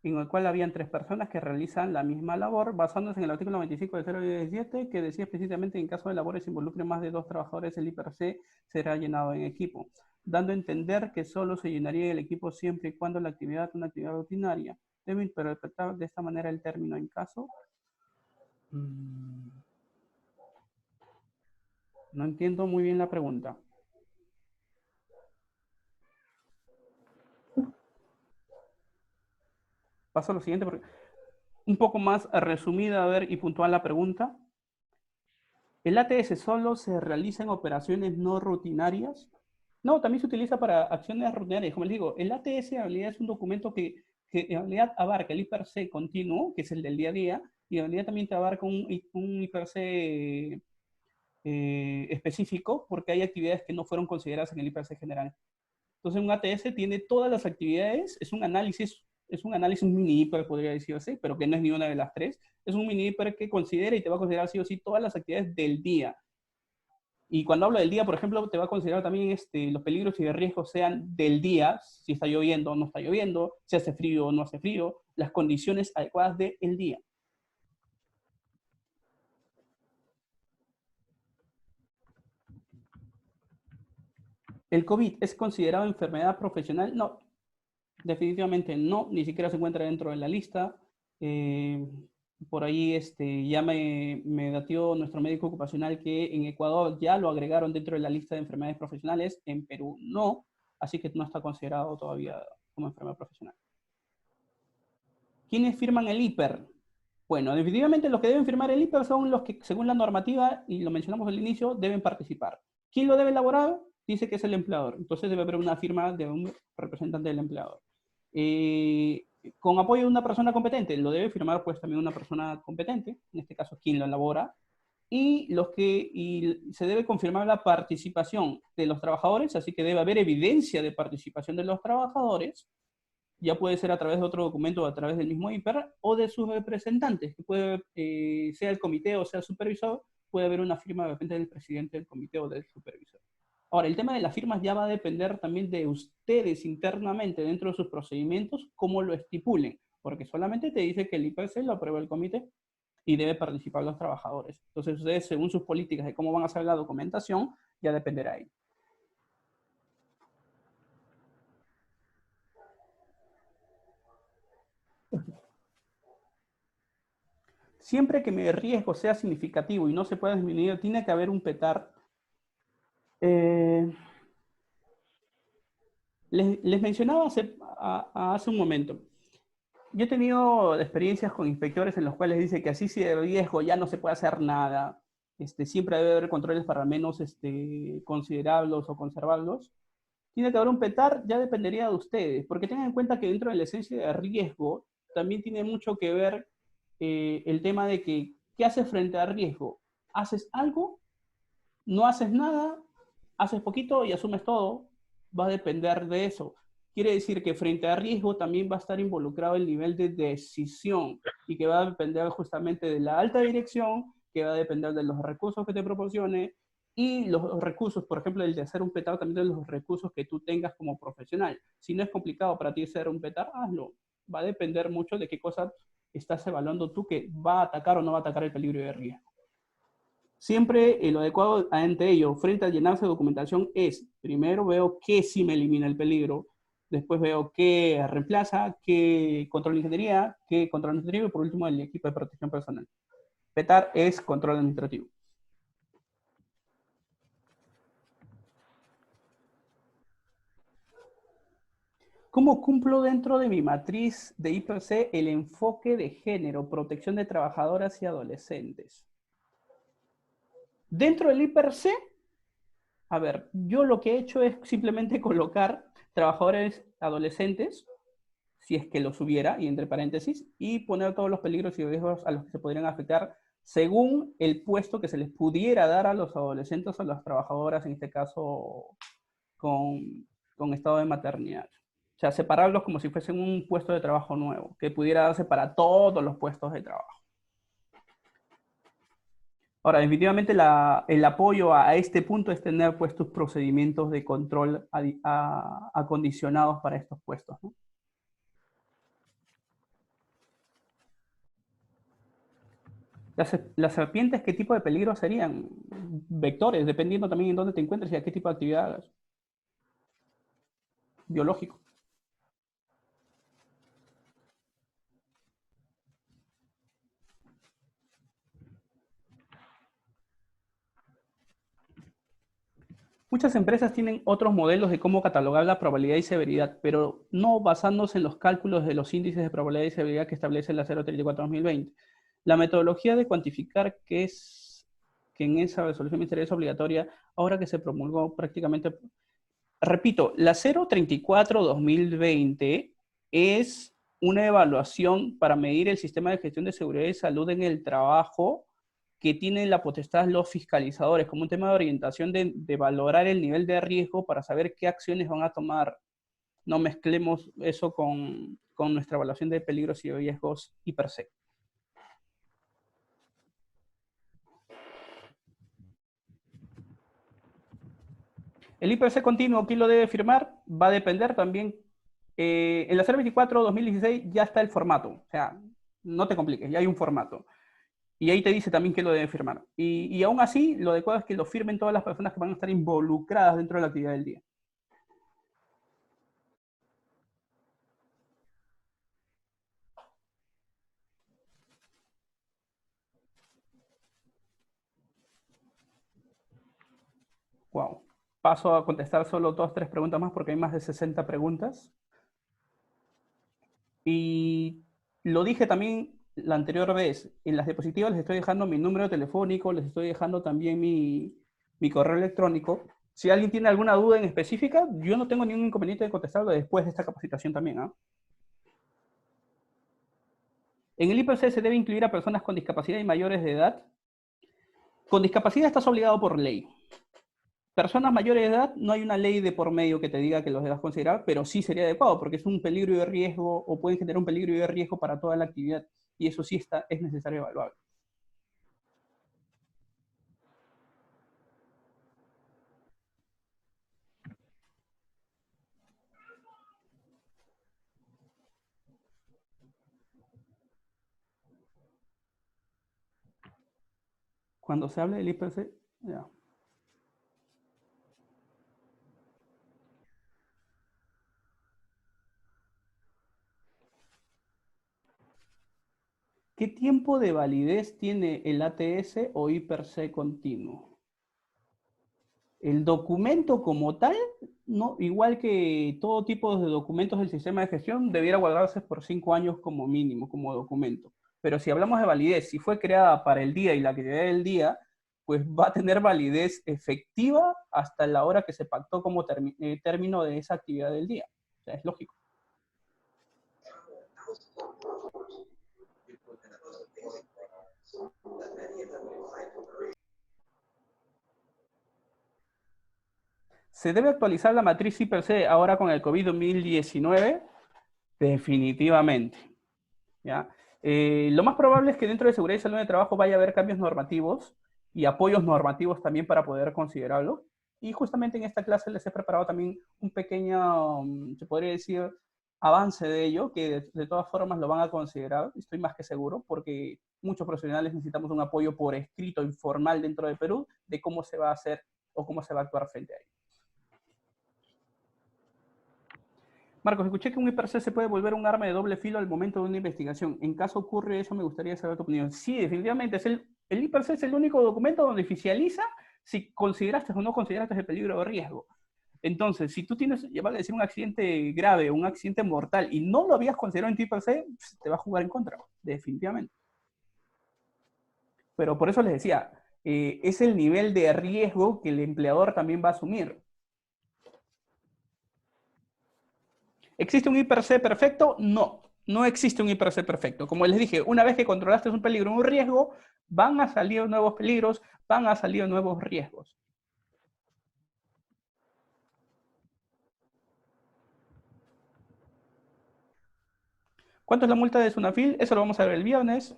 en el cual habían 3 personas que realizan la misma labor, basándose en el artículo 95 de 017, que decía explícitamente que en caso de labores involucren más de 2 trabajadores, el IPRC será llenado en equipo, dando a entender que solo se llenaría el equipo siempre y cuando la actividad es una actividad rutinaria. Debo interpretar de esta manera el término en caso. No entiendo muy bien la pregunta. Paso a lo siguiente porque un poco más resumida, a ver, y puntual la pregunta. ¿El ATS solo se realiza en operaciones no rutinarias? No, también se utiliza para acciones rutinarias. Como les digo, el ATS en realidad es un documento que en realidad abarca el IPRC continuo, que es el del día a día, y en realidad también te abarca un IPRC específico, porque hay actividades que no fueron consideradas en el IPRC general. Entonces un ATS tiene todas las actividades, es un análisis mini hiper, podría decir así, pero que no es ni una de las 3. Es un mini hiper que considera y te va a considerar sí o sí todas las actividades del día. Y cuando hablo del día, por ejemplo, te va a considerar también los peligros y riesgos sean del día, si está lloviendo o no está lloviendo, si hace frío o no hace frío, las condiciones adecuadas del día. ¿El COVID es considerado enfermedad profesional? No, definitivamente no, ni siquiera se encuentra dentro de la lista. Por ahí ya me datió nuestro médico ocupacional que en Ecuador ya lo agregaron dentro de la lista de enfermedades profesionales, en Perú no, así que no está considerado todavía como enfermedad profesional. ¿Quiénes firman el IPER? Bueno, definitivamente los que deben firmar el IPER son los que, según la normativa, y lo mencionamos al inicio, deben participar. ¿Quién lo debe elaborar? Dice que es el empleador. Entonces debe haber una firma de un representante del empleador. Con apoyo de una persona competente, lo debe firmar pues también una persona competente, en este caso quien lo elabora, y se debe confirmar la participación de los trabajadores, así que debe haber evidencia de participación de los trabajadores, ya puede ser a través de otro documento o a través del mismo IPER, o de sus representantes, que puede, sea el comité o sea el supervisor, puede haber una firma de repente del presidente del comité o del supervisor. Ahora, el tema de las firmas ya va a depender también de ustedes internamente dentro de sus procedimientos, cómo lo estipulen, porque solamente te dice que el IPC lo aprueba el comité y debe participar los trabajadores. Entonces, ustedes, según sus políticas de cómo van a hacer la documentación, ya dependerá ahí. Siempre que mi riesgo sea significativo y no se pueda disminuir, tiene que haber un PETAR. Les mencionaba hace un momento. Yo he tenido experiencias con inspectores en los cuales dice que así si de riesgo ya no se puede hacer nada. Siempre debe haber controles para menos considerables o conservarlos. Tiene que haber un PETAR, ya dependería de ustedes, porque tengan en cuenta que dentro de la esencia de riesgo también tiene mucho que ver el tema de que, ¿qué haces frente al riesgo? ¿Haces algo? ¿No haces nada? ¿Haces poquito y asumes todo? Va a depender de eso. Quiere decir que frente a riesgo también va a estar involucrado el nivel de decisión y que va a depender justamente de la alta dirección, que va a depender de los recursos que te proporcione y los recursos, por ejemplo, el de hacer un PETAR también de los recursos que tú tengas como profesional. Si no es complicado para ti hacer un PETAR, hazlo. Va a depender mucho de qué cosa estás evaluando tú que va a atacar o no va a atacar el peligro de riesgo. Siempre lo adecuado ante ello, frente a llenarse de documentación, es, primero veo qué sí me elimina el peligro, después veo qué reemplaza, qué control de ingeniería, qué control administrativo y por último el equipo de protección personal. PETAR es control administrativo. ¿Cómo cumplo dentro de mi matriz de IPC el enfoque de género, protección de trabajadoras y adolescentes? Dentro del IPC, a ver, yo lo que he hecho es simplemente colocar trabajadores adolescentes, si es que los hubiera, y entre paréntesis, y poner todos los peligros y riesgos a los que se podrían afectar según el puesto que se les pudiera dar a los adolescentes o a las trabajadoras, en este caso con estado de maternidad. O sea, separarlos como si fuesen un puesto de trabajo nuevo, que pudiera darse para todos los puestos de trabajo. Ahora, definitivamente el apoyo a este punto es tener pues tus procedimientos de control acondicionados para estos puestos, ¿no? Las serpientes, ¿qué tipo de peligro serían? Vectores, dependiendo también en dónde te encuentres y a qué tipo de actividad hagas. Biológico. Muchas empresas tienen otros modelos de cómo catalogar la probabilidad y severidad, pero no basándose en los cálculos de los índices de probabilidad y severidad que establece la 034-2020. La metodología de cuantificar que en esa resolución ministerial es obligatoria, ahora que se promulgó prácticamente. Repito, la 034-2020 es una evaluación para medir el sistema de gestión de seguridad y salud en el trabajo que tienen la potestad los fiscalizadores como un tema de orientación de valorar el nivel de riesgo para saber qué acciones van a tomar. No mezclemos eso con nuestra evaluación de peligros y riesgos IPERC. El IPC continuo, ¿quién lo debe firmar? Va a depender también En la 024-2016 ya está el formato. O sea, no te compliques, ya hay un formato. Y ahí te dice también que lo deben firmar. Y aún así, lo adecuado es que lo firmen todas las personas que van a estar involucradas dentro de la actividad del día. Wow. Paso a contestar solo 2-3 preguntas más porque hay más de 60 preguntas. Y lo dije también la anterior vez, en las diapositivas les estoy dejando mi número telefónico, les estoy dejando también mi correo electrónico. Si alguien tiene alguna duda en específica, yo no tengo ningún inconveniente de contestarlo después de esta capacitación también. ¿Ah? En el IPC se debe incluir a personas con discapacidad y mayores de edad. Con discapacidad estás obligado por ley. Personas mayores de edad, no hay una ley de por medio que te diga que los debas considerar, pero sí sería adecuado, porque es un peligro de riesgo o pueden generar un peligro de riesgo para toda la actividad, y eso sí es necesario evaluar. Cuando se hable del IPC, ya. ¿Qué tiempo de validez tiene el ATS o IPC continuo? El documento como tal, no, igual que todo tipo de documentos del sistema de gestión, debiera guardarse por 5 años como mínimo, como documento. Pero si hablamos de validez, si fue creada para el día y la actividad del día, pues va a tener validez efectiva hasta la hora que se pactó como término de esa actividad del día. O sea, es lógico. ¿Se debe actualizar la matriz IPC ahora con el COVID-2019? Definitivamente. ¿Ya? Lo más probable es que dentro de seguridad y salud de trabajo vaya a haber cambios normativos y apoyos normativos también para poder considerarlo. Y justamente en esta clase les he preparado también un pequeño, se podría decir, avance de ello, que de todas formas lo van a considerar, estoy más que seguro, porque muchos profesionales necesitamos un apoyo por escrito informal dentro de Perú de cómo se va a hacer o cómo se va a actuar frente a ello. Marcos, escuché que un IPRC se puede volver un arma de doble filo al momento de una investigación. En caso ocurre eso, me gustaría saber tu opinión. Sí, definitivamente. El IPRC es el único documento donde oficializa si consideraste o no consideraste el peligro de riesgo. Entonces, si tú tienes, ya vale decir, un accidente grave, un accidente mortal, y no lo habías considerado en tu IPRC, te va a jugar en contra, definitivamente. Pero por eso les decía, es el nivel de riesgo que el empleador también va a asumir. ¿Existe un IPRC perfecto? No, no existe un IPRC perfecto. Como les dije, una vez que controlaste un peligro, un riesgo, van a salir nuevos peligros, van a salir nuevos riesgos. ¿Cuánto es la multa de Sunafil? Eso lo vamos a ver el viernes.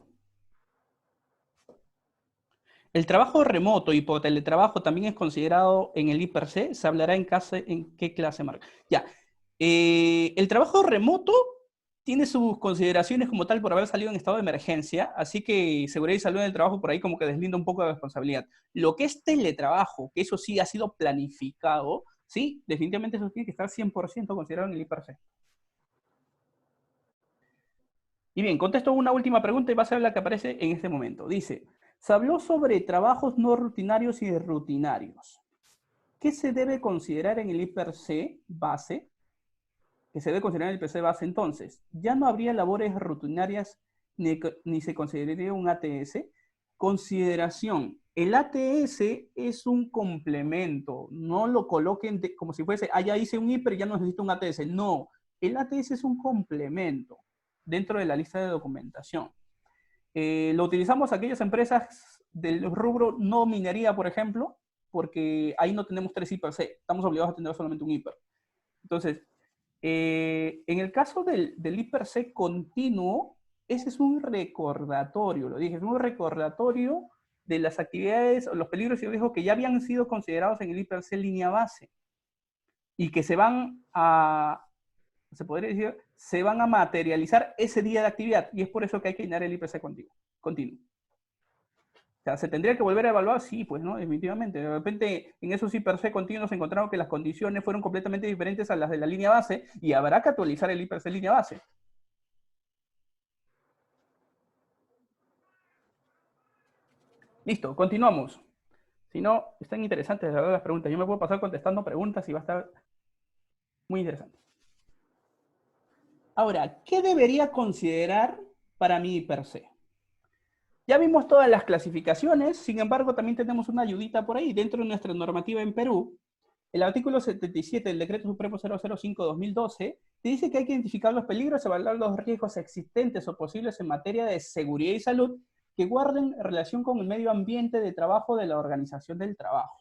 El trabajo remoto y por teletrabajo también es considerado en el IPRC. Se hablará en qué clase, Marca. Ya. El trabajo remoto tiene sus consideraciones como tal por haber salido en estado de emergencia, así que seguridad y salud en el trabajo por ahí como que deslinda un poco de responsabilidad. Lo que es teletrabajo, que eso sí ha sido planificado, sí, definitivamente eso tiene que estar 100% considerado en el IPRC. Y bien, contesto una última pregunta y va a ser la que aparece en este momento. Dice, se habló sobre trabajos no rutinarios y rutinarios. ¿Qué se debe considerar en el IPRC base? Que se debe considerar en el IPRC base entonces. Ya no habría labores rutinarias ni se consideraría un ATS. Consideración. El ATS es un complemento. No lo coloquen como si fuese, ya hice un IPR y ya no necesito un ATS. No, el ATS es un complemento dentro de la lista de documentación. Lo utilizamos aquellas empresas del rubro no minería, por ejemplo, porque ahí no tenemos 3 IPRC, estamos obligados a tener solamente un IPR. Entonces, en el caso del IPRC continuo, ese es un recordatorio, lo dije, es un recordatorio de las actividades o los peligros y riesgos que ya habían sido considerados en el IPRC línea base y que se van a se podría decir, se van a materializar ese día de actividad, y es por eso que hay que llenar el IPC continuo. O sea, ¿se tendría que volver a evaluar? Sí, pues, ¿no? Definitivamente. De repente, en esos IPC continuos se encontraron que las condiciones fueron completamente diferentes a las de la línea base, y habrá que actualizar el IPC línea base. Listo, continuamos. Si no, están interesantes las preguntas. Yo me puedo pasar contestando preguntas y va a estar muy interesante. Ahora, ¿qué debería considerar para mi IPC? Ya vimos todas las clasificaciones, sin embargo, también tenemos una ayudita por ahí. Dentro de nuestra normativa en Perú, el artículo 77 del Decreto Supremo 005-2012 te dice que hay que identificar los peligros, evaluar los riesgos existentes o posibles en materia de seguridad y salud que guarden relación con el medio ambiente de trabajo de la organización del trabajo.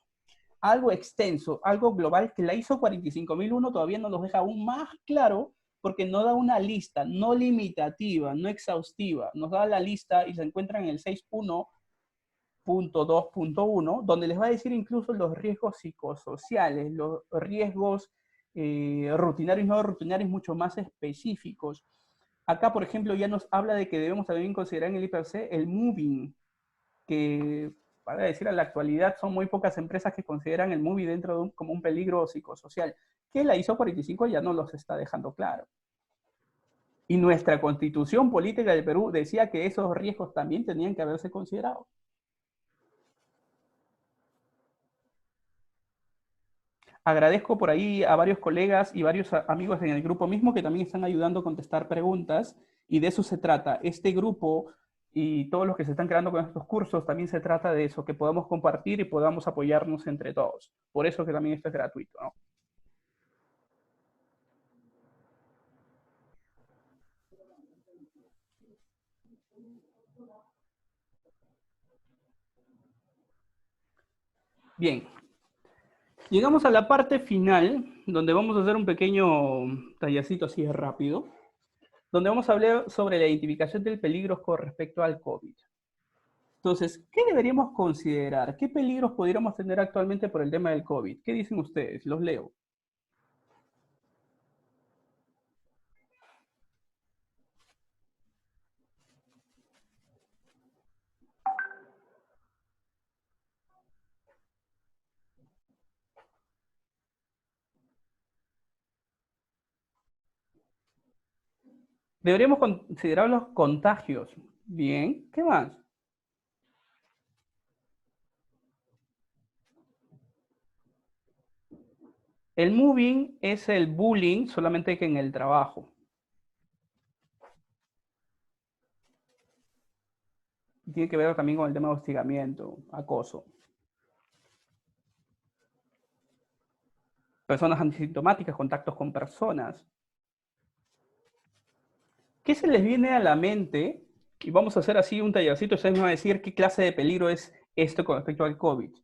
Algo extenso, algo global que la ISO 45001 todavía nos lo deja aún más claro porque no da una lista, no limitativa, no exhaustiva, nos da la lista y se encuentra en el 6.1.2.1, donde les va a decir incluso los riesgos psicosociales, los riesgos rutinarios y no rutinarios mucho más específicos. Acá, por ejemplo, ya nos habla de que debemos también considerar en el IPC el moving, que para decir a la actualidad son muy pocas empresas que consideran el moving dentro de como un peligro psicosocial, que la ISO 45 ya no los está dejando claro. Y nuestra constitución política del Perú decía que esos riesgos también tenían que haberse considerado. Agradezco por ahí a varios colegas y varios amigos en el grupo mismo que también están ayudando a contestar preguntas, y de eso se trata. Este grupo y todos los que se están creando con estos cursos también se trata de eso, que podamos compartir y podamos apoyarnos entre todos. Por eso que también esto es gratuito, ¿no? Bien, llegamos a la parte final, donde vamos a hacer un pequeño tallercito así rápido, donde vamos a hablar sobre la identificación del peligro con respecto al COVID. Entonces, ¿qué deberíamos considerar? ¿Qué peligros pudiéramos tener actualmente por el tema del COVID? ¿Qué dicen ustedes? Los leo. Deberíamos considerar los contagios. Bien, ¿qué más? El moving es el bullying, solamente que en el trabajo. Tiene que ver también con el tema de hostigamiento, acoso. Personas asintomáticas, contactos con personas. ¿Qué se les viene a la mente? Y vamos a hacer así un tallercito, ustedes me van a decir qué clase de peligro es esto con respecto al COVID.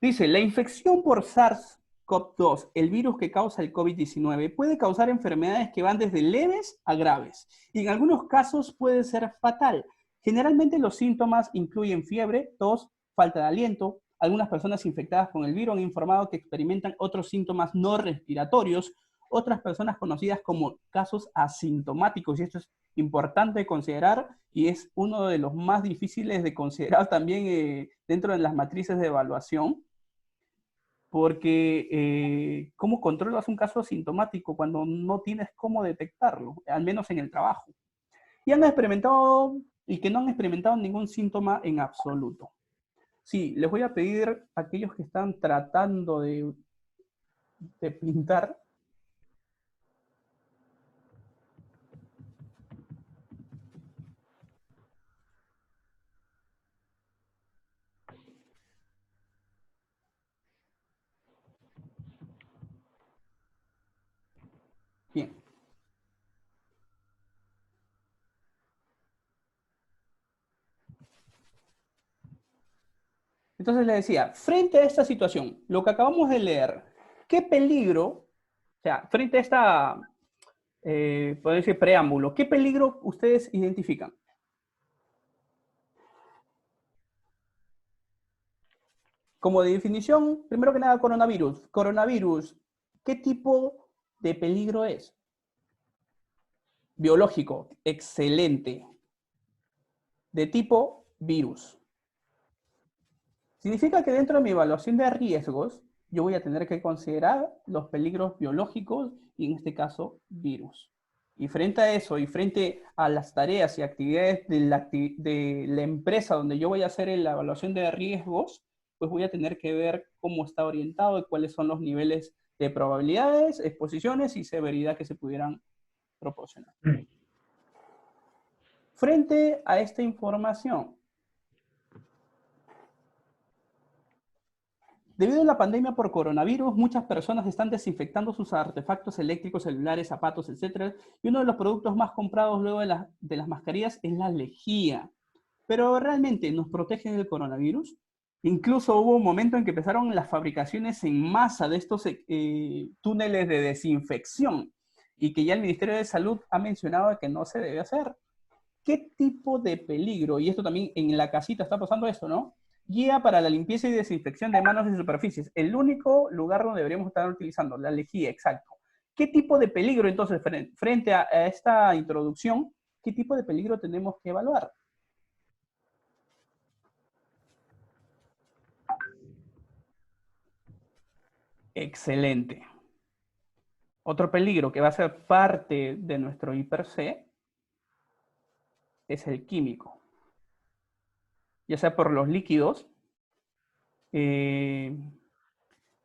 Dice, la infección por SARS-CoV-2, el virus que causa el COVID-19, puede causar enfermedades que van desde leves a graves, y en algunos casos puede ser fatal. Generalmente los síntomas incluyen fiebre, tos, falta de aliento. Algunas personas infectadas con el virus han informado que experimentan otros síntomas no respiratorios. Otras personas conocidas como casos asintomáticos, y esto es importante considerar y es uno de los más difíciles de considerar también dentro de las matrices de evaluación, porque ¿cómo controlas un caso asintomático cuando no tienes cómo detectarlo? Al menos en el trabajo. Y han experimentado y que no han experimentado ningún síntoma en absoluto. Sí, les voy a pedir a aquellos que están tratando de pintar. Bien. Entonces les decía, frente a esta situación, lo que acabamos de leer, ¿qué peligro, o sea, frente a esta, puedo decir, preámbulo, qué peligro ustedes identifican? Como de definición, primero que nada, coronavirus. Coronavirus, ¿qué tipo de peligro es? Biológico, excelente. De tipo virus. Significa que dentro de mi evaluación de riesgos, yo voy a tener que considerar los peligros biológicos y en este caso virus. Y frente a eso y frente a las tareas y actividades de la empresa donde yo voy a hacer la evaluación de riesgos, pues voy a tener que ver cómo está orientado y cuáles son los niveles de probabilidades, exposiciones y severidad que se pudieran proporcionar. Frente a esta información, debido a la pandemia por coronavirus, muchas personas están desinfectando sus artefactos eléctricos, celulares, zapatos, etc. Y uno de los productos más comprados luego de las mascarillas es la lejía. Pero ¿realmente nos protegen del coronavirus? Incluso hubo un momento en que empezaron las fabricaciones en masa de estos túneles de desinfección y que ya el Ministerio de Salud ha mencionado que no se debe hacer. ¿Qué tipo de peligro? Y esto también en la casita está pasando esto, ¿no? Guía para la limpieza y desinfección de manos y superficies. El único lugar donde deberíamos estar utilizando, la lejía, exacto. ¿Qué tipo de peligro entonces, frente a esta introducción, qué tipo de peligro tenemos que evaluar? Excelente. Otro peligro que va a ser parte de nuestro IPRC es el químico. Ya sea por los líquidos, tengan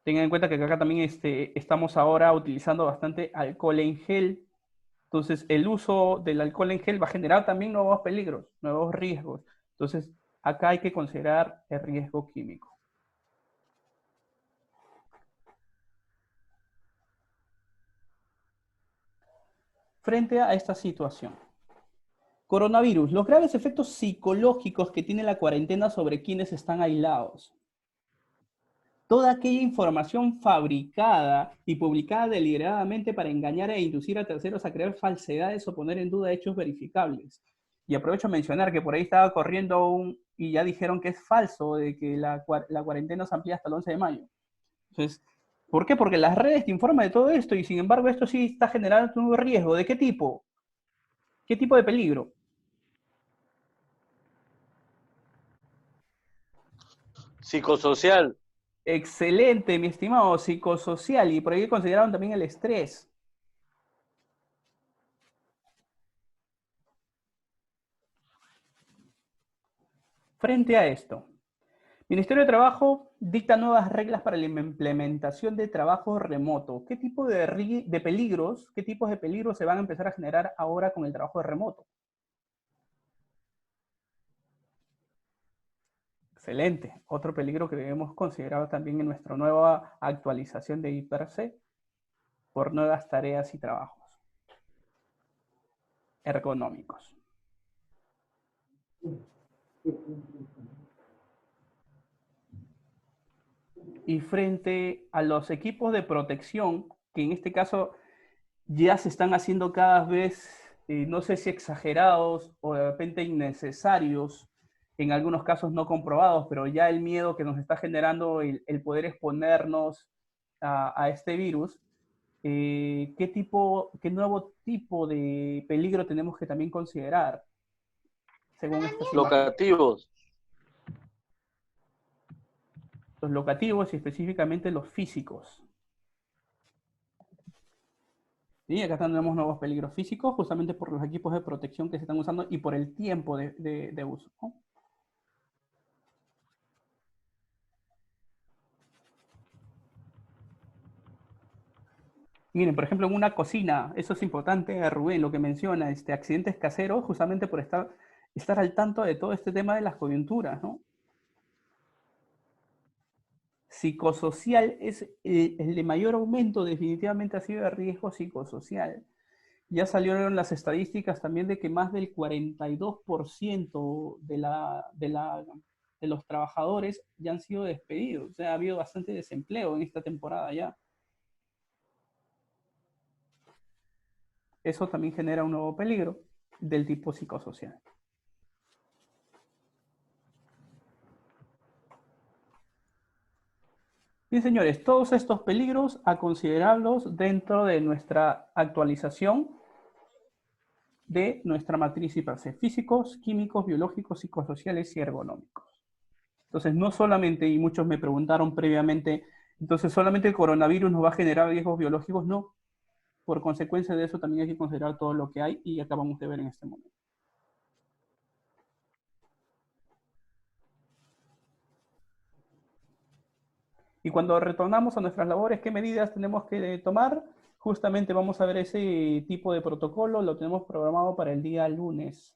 en cuenta que acá también estamos ahora utilizando bastante alcohol en gel. Entonces, el uso del alcohol en gel va a generar también nuevos peligros, nuevos riesgos. Entonces, acá hay que considerar el riesgo químico. Frente a esta situación. Coronavirus, los graves efectos psicológicos que tiene la cuarentena sobre quienes están aislados. Toda aquella información fabricada y publicada deliberadamente para engañar e inducir a terceros a creer falsedades o poner en duda hechos verificables. Y aprovecho a mencionar que por ahí estaba corriendo y ya dijeron que es falso, de que la cuarentena se amplía hasta el 11 de mayo. Entonces, ¿por qué? Porque las redes te informan de todo esto y sin embargo esto sí está generando un riesgo. ¿De qué tipo? ¿Qué tipo de peligro? Psicosocial. Excelente, mi estimado, psicosocial. Y por ahí consideraron también el estrés. Frente a esto, Ministerio de Trabajo dicta nuevas reglas para la implementación de trabajo remoto. ¿Qué tipo de peligros, qué tipos de peligros se van a empezar a generar ahora con el trabajo remoto? Excelente. Otro peligro que debemos considerar también en nuestra nueva actualización de IPRC por nuevas tareas y trabajos ergonómicos. Y frente a los equipos de protección, que en este caso ya se están haciendo cada vez, no sé si exagerados o de repente innecesarios, en algunos casos no comprobados, pero ya el miedo que nos está generando el poder exponernos a este virus, ¿qué nuevo tipo de peligro tenemos que también considerar? Según estas Locativos. Los locativos y específicamente los físicos. ¿Sí? Acá tenemos nuevos peligros físicos justamente por los equipos de protección que se están usando y por el tiempo de uso, ¿no? Miren, por ejemplo, en una cocina, eso es importante, Rubén, lo que menciona, accidentes caseros, justamente por estar al tanto de todo este tema de las coyunturas, ¿no? Psicosocial es el de mayor aumento, definitivamente ha sido el riesgo psicosocial. Ya salieron las estadísticas también de que más del 42% de los trabajadores ya han sido despedidos. O sea, ha habido bastante desempleo en esta temporada ya. Eso también genera un nuevo peligro del tipo psicosocial. Bien, señores, todos estos peligros a considerarlos dentro de nuestra actualización de nuestra matriz IPRC: físicos, químicos, biológicos, psicosociales y ergonómicos. Entonces, no solamente, y muchos me preguntaron previamente, entonces, ¿solamente el coronavirus nos va a generar riesgos biológicos? No. Por consecuencia de eso, también hay que considerar todo lo que hay y acabamos de ver en este momento. Y cuando retornamos a nuestras labores, ¿qué medidas tenemos que tomar? Justamente vamos a ver ese tipo de protocolo, lo tenemos programado para el día lunes.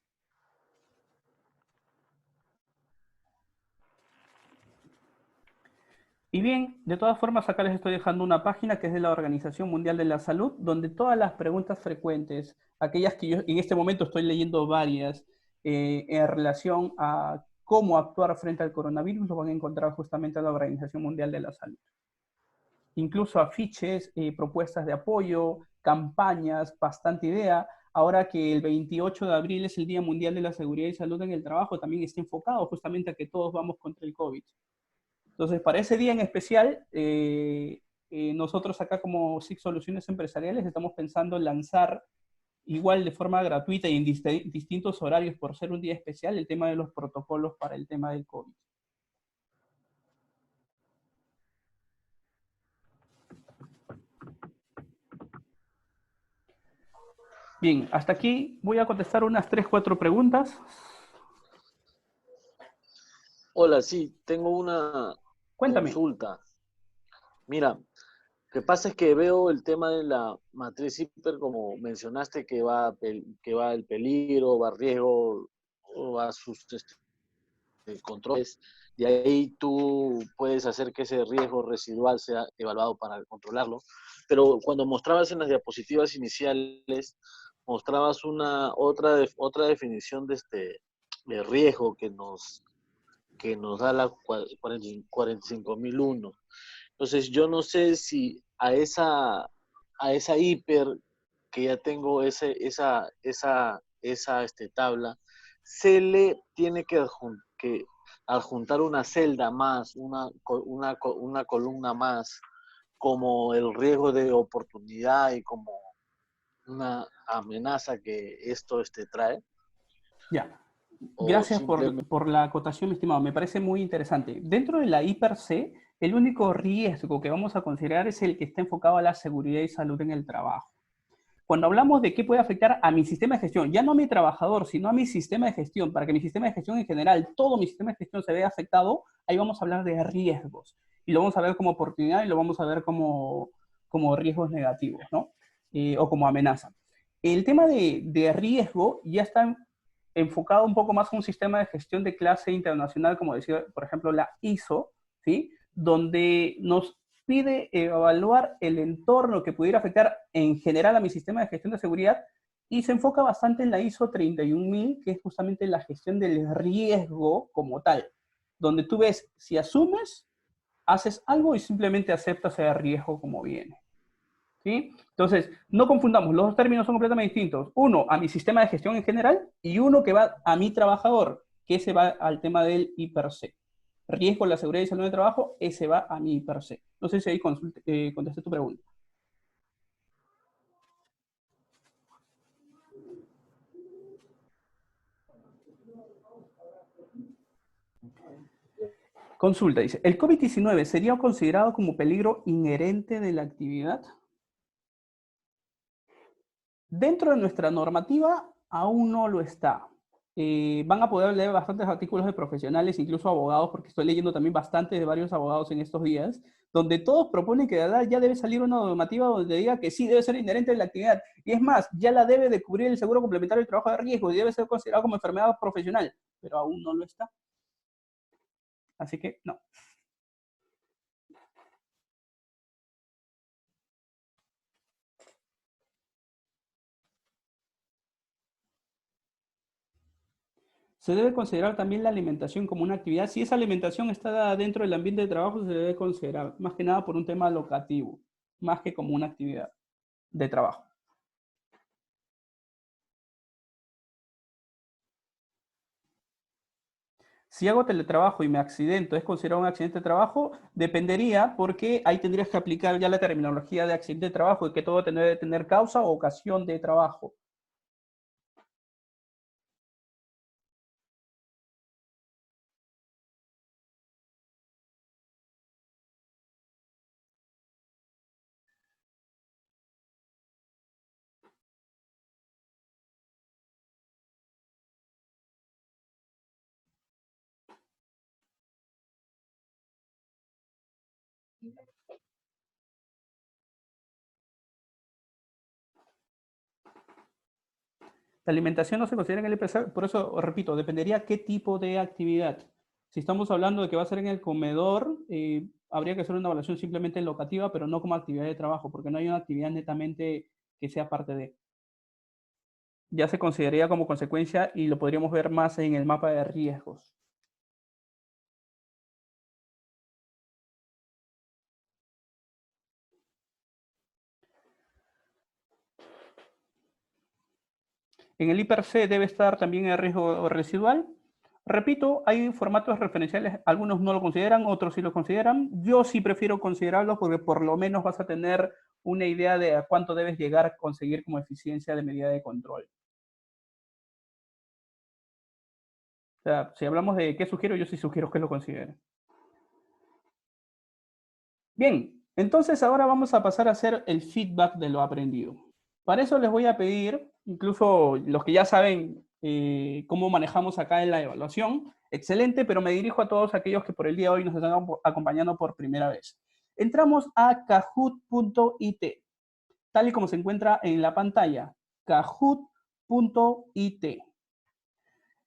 Y bien, de todas formas, acá les estoy dejando una página que es de la Organización Mundial de la Salud, donde todas las preguntas frecuentes, aquellas que yo en este momento estoy leyendo varias, en relación a cómo actuar frente al coronavirus, lo van a encontrar justamente en la Organización Mundial de la Salud. Incluso afiches, propuestas de apoyo, campañas, bastante idea. Ahora que el 28 de abril es el Día Mundial de la Seguridad y Salud en el Trabajo, también está enfocado justamente a que todos vamos contra el COVID. Entonces, para ese día en especial, nosotros acá como SIC Soluciones Empresariales estamos pensando en lanzar, igual de forma gratuita y en distintos horarios por ser un día especial, el tema de los protocolos para el tema del COVID. Bien, hasta aquí voy a contestar unas 3, 4 preguntas. Hola, sí, tengo una Cuéntame. consulta. Mira, lo que pasa es que veo el tema de la matriz hiper, como mencionaste, que va el peligro, va riesgo, o va sus controles. De ahí tú puedes hacer que ese riesgo residual sea evaluado para controlarlo. Pero cuando mostrabas en las diapositivas iniciales, mostrabas otra definición de riesgo que nos da la 45001. Entonces, yo no sé si a esa hiper que ya tengo esa tabla, se le tiene que adjuntar una celda más, una columna más, como el riesgo de oportunidad y como una amenaza que esto trae. Ya. Gracias por la acotación, mi estimado. Me parece muy interesante. Dentro de la IPRC, el único riesgo que vamos a considerar es el que está enfocado a la seguridad y salud en el trabajo. Cuando hablamos de qué puede afectar a mi sistema de gestión, ya no a mi trabajador, sino a mi sistema de gestión, para que mi sistema de gestión en general, todo mi sistema de gestión se vea afectado, ahí vamos a hablar de riesgos. Y lo vamos a ver como oportunidad y lo vamos a ver como riesgos negativos, ¿no? O como amenaza. El tema de riesgo ya está enfocado un poco más a un sistema de gestión de clase internacional, como decía, por ejemplo, la ISO, ¿sí? Donde nos pide evaluar el entorno que pudiera afectar en general a mi sistema de gestión de seguridad y se enfoca bastante en la ISO 31000, que es justamente la gestión del riesgo como tal, donde tú ves si asumes, haces algo y simplemente aceptas el riesgo como viene. ¿Sí? Entonces, no confundamos, los dos términos son completamente distintos. Uno a mi sistema de gestión en general y uno que va a mi trabajador, que ese va al tema del IPRC. Riesgo, la seguridad y salud del trabajo, ese va a mi IPRC. No sé si ahí contesté tu pregunta. Consulta, dice, ¿el COVID-19 sería considerado como peligro inherente de la actividad? Dentro de nuestra normativa, aún no lo está. Van a poder leer bastantes artículos de profesionales, incluso abogados, porque estoy leyendo también bastante de varios abogados en estos días, donde todos proponen que de verdad ya debe salir una normativa donde diga que sí debe ser inherente de la actividad. Y es más, ya la debe de cubrir el seguro complementario del trabajo de riesgo y debe ser considerado como enfermedad profesional, pero aún no lo está. Así que no. Se debe considerar también la alimentación como una actividad. Si esa alimentación está dentro del ambiente de trabajo, se debe considerar, más que nada por un tema locativo, más que como una actividad de trabajo. Si hago teletrabajo y me accidento, ¿es considerado un accidente de trabajo? Dependería, porque ahí tendrías que aplicar ya la terminología de accidente de trabajo y que todo debe tener causa o ocasión de trabajo. La alimentación no se considera en el IPC, por eso, repito, dependería qué tipo de actividad. Si estamos hablando de que va a ser en el comedor, habría que hacer una evaluación simplemente locativa, pero no como actividad de trabajo, porque no hay una actividad netamente que sea parte de. Ya se consideraría como consecuencia y lo podríamos ver más en el mapa de riesgos. En el IPRC debe estar también el riesgo residual. Repito, hay formatos referenciales, algunos no lo consideran, otros sí lo consideran. Yo sí prefiero considerarlos porque por lo menos vas a tener una idea de a cuánto debes llegar a conseguir como eficiencia de medida de control. O sea, si hablamos de qué sugiero, yo sí sugiero que lo consideren. Bien, entonces ahora vamos a pasar a hacer el feedback de lo aprendido. Para eso les voy a pedir, incluso los que ya saben cómo manejamos acá en la evaluación, excelente, pero me dirijo a todos aquellos que por el día de hoy nos están acompañando por primera vez. Entramos a kahoot.it, tal y como se encuentra en la pantalla, kahoot.it.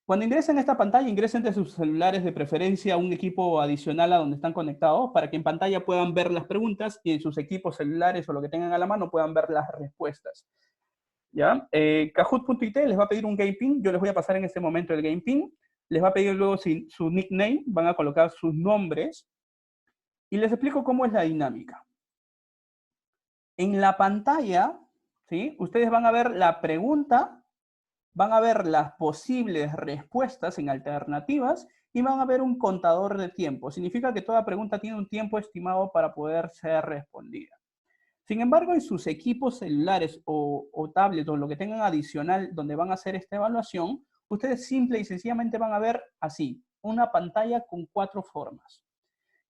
Cuando ingresen a esta pantalla, ingresen de sus celulares de preferencia a un equipo adicional a donde están conectados para que en pantalla puedan ver las preguntas y en sus equipos celulares o lo que tengan a la mano puedan ver las respuestas. ¿Ya? Kahoot.it les va a pedir un game pin. Yo les voy a pasar en este momento el game pin. Les va a pedir luego su nickname. Van a colocar sus nombres. Y les explico cómo es la dinámica. En la pantalla, ¿sí? Ustedes van a ver la pregunta, van a ver las posibles respuestas en alternativas y van a ver un contador de tiempo. Significa que toda pregunta tiene un tiempo estimado para poder ser respondida. Sin embargo, en sus equipos celulares o tablets o lo que tengan adicional donde van a hacer esta evaluación, ustedes simple y sencillamente van a ver así, una pantalla con 4 formas.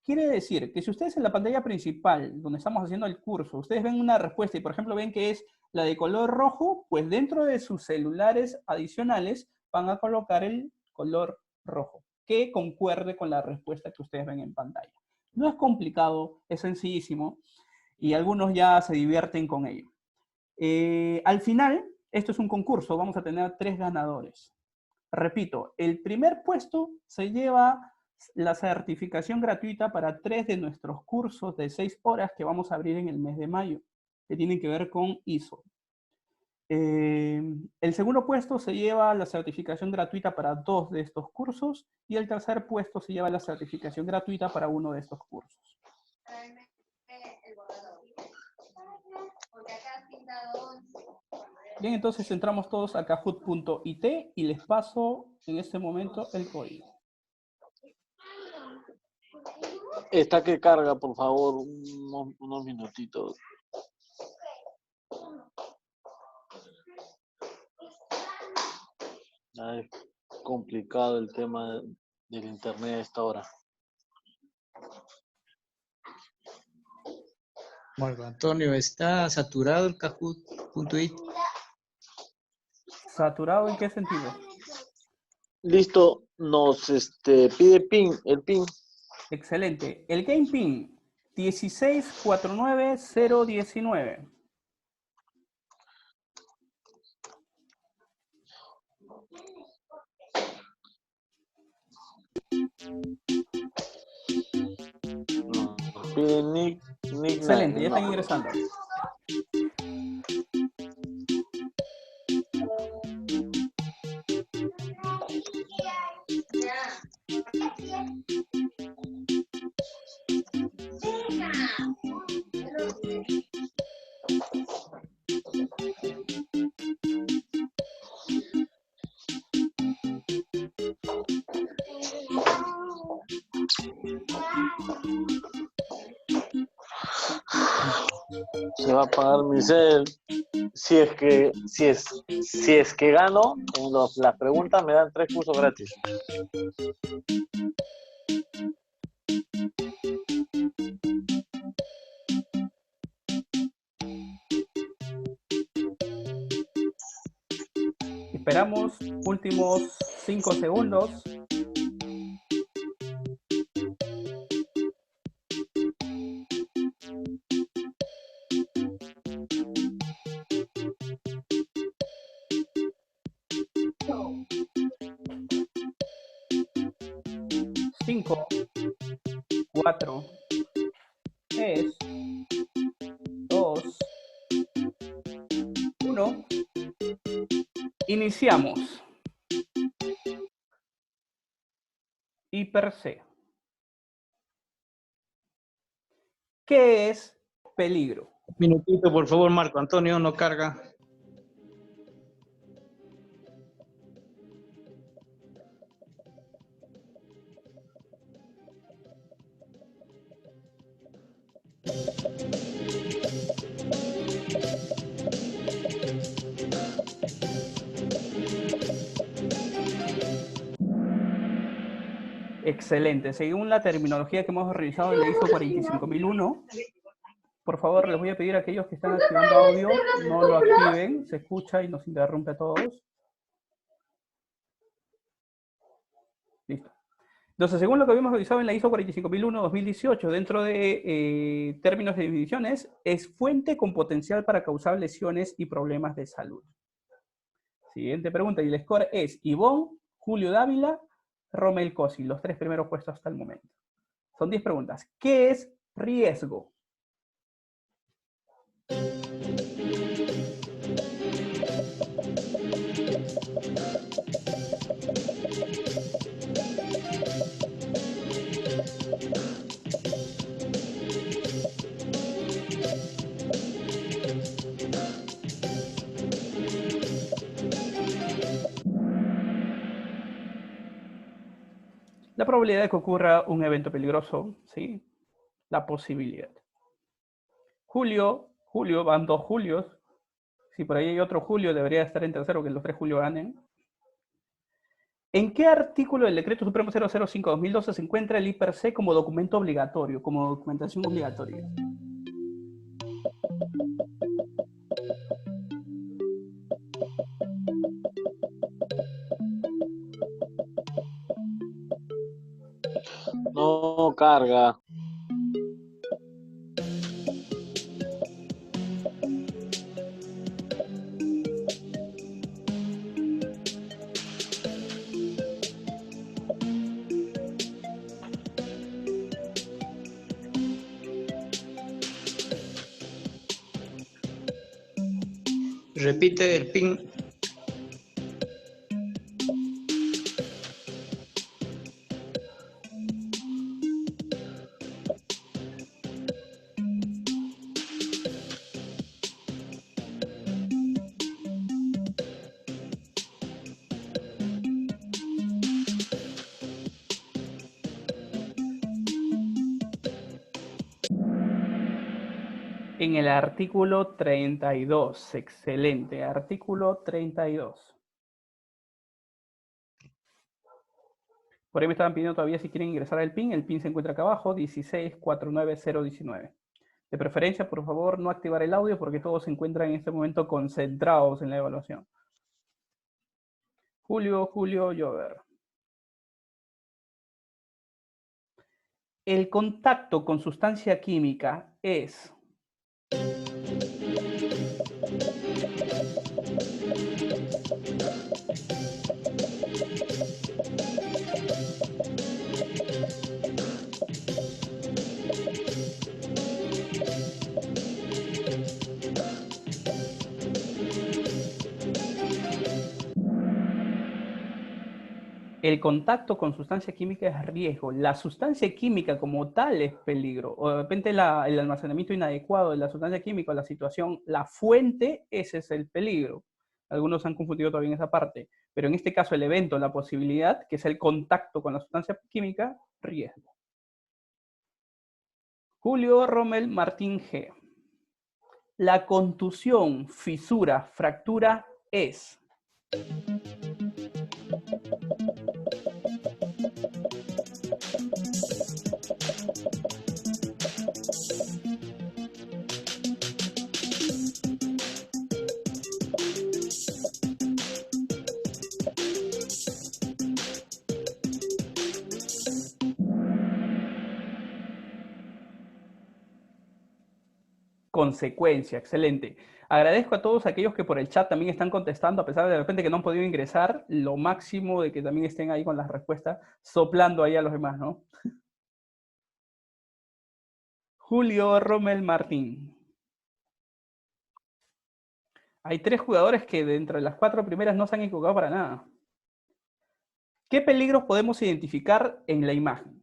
Quiere decir que si ustedes en la pantalla principal, donde estamos haciendo el curso, ustedes ven una respuesta y por ejemplo ven que es la de color rojo, pues dentro de sus celulares adicionales van a colocar el color rojo, que concuerde con la respuesta que ustedes ven en pantalla. No es complicado, es sencillísimo y algunos ya se divierten con ello. Al final, esto es un concurso, vamos a tener 3 ganadores. Repito, el primer puesto se lleva la certificación gratuita para 3 de nuestros cursos de 6 horas que vamos a abrir en el mes de mayo, que tienen que ver con ISO. El segundo puesto se lleva la certificación gratuita para 2 de estos cursos y el tercer puesto se lleva la certificación gratuita para 1 de estos cursos. Bien, entonces entramos todos a kahoot.it y les paso en este momento el código. Está que carga, por favor, unos minutitos. Es complicado el tema del internet a esta hora. Marco Antonio, ¿está saturado el Kahoot.it? ¿Saturado en qué sentido? Listo, nos pide pin, el pin. Excelente. El game pin 1649019. Pide nick, Excelente, ya están ingresando. Se va a pagar mi cel. Si es que gano, en las preguntas me dan 3 cursos gratis. Esperamos últimos 5 segundos. 5, 4, 3, 2, 1. Iniciamos. Hiper C. ¿Qué es peligro? Minutito, por favor, Marco Antonio, no carga. Excelente. Según la terminología que hemos revisado en la ISO 45001, por favor, les voy a pedir a aquellos que están activando audio, no lo activen, se escucha y nos interrumpe a todos. Listo. Entonces, según lo que habíamos revisado en la ISO 45001-2018, dentro de términos de divisiones, es fuente con potencial para causar lesiones y problemas de salud. Siguiente pregunta, y el score es Ivonne, Julio Dávila, Romel Cosi, los 3 primeros puestos hasta el momento. Son 10 preguntas. ¿Qué es riesgo? La probabilidad de que ocurra un evento peligroso, ¿sí? La posibilidad. Julio, van 2 Julios. Si por ahí hay otro Julio, debería estar en tercero, que los 3 Julio ganen. ¿En qué artículo del Decreto Supremo 005-2012 se encuentra el hiper C como documento obligatorio, como documentación obligatoria? No carga. Repite el PIN. En el artículo 32. Excelente. Artículo 32. Por ahí me estaban pidiendo todavía si quieren ingresar al PIN. El PIN se encuentra acá abajo, 1649019. De preferencia, por favor, no activar el audio porque todos se encuentran en este momento concentrados en la evaluación. Julio, Llover. El contacto con sustancia química es... El contacto con sustancia química es riesgo. La sustancia química como tal es peligro. O de repente el almacenamiento inadecuado de la sustancia química, la situación, la fuente, ese es el peligro. Algunos han confundido todavía en esa parte. Pero en este caso el evento, la posibilidad, que es el contacto con la sustancia química, riesgo. Julio Rommel Martín G. La contusión, fisura, fractura es... consecuencia. Excelente. Agradezco a todos aquellos que por el chat también están contestando, a pesar de repente que no han podido ingresar, lo máximo de que también estén ahí con las respuestas, soplando ahí a los demás, ¿no? Julio Rommel Martín. Hay 3 jugadores que dentro de las 4 primeras no se han equivocado para nada. ¿Qué peligros podemos identificar en la imagen?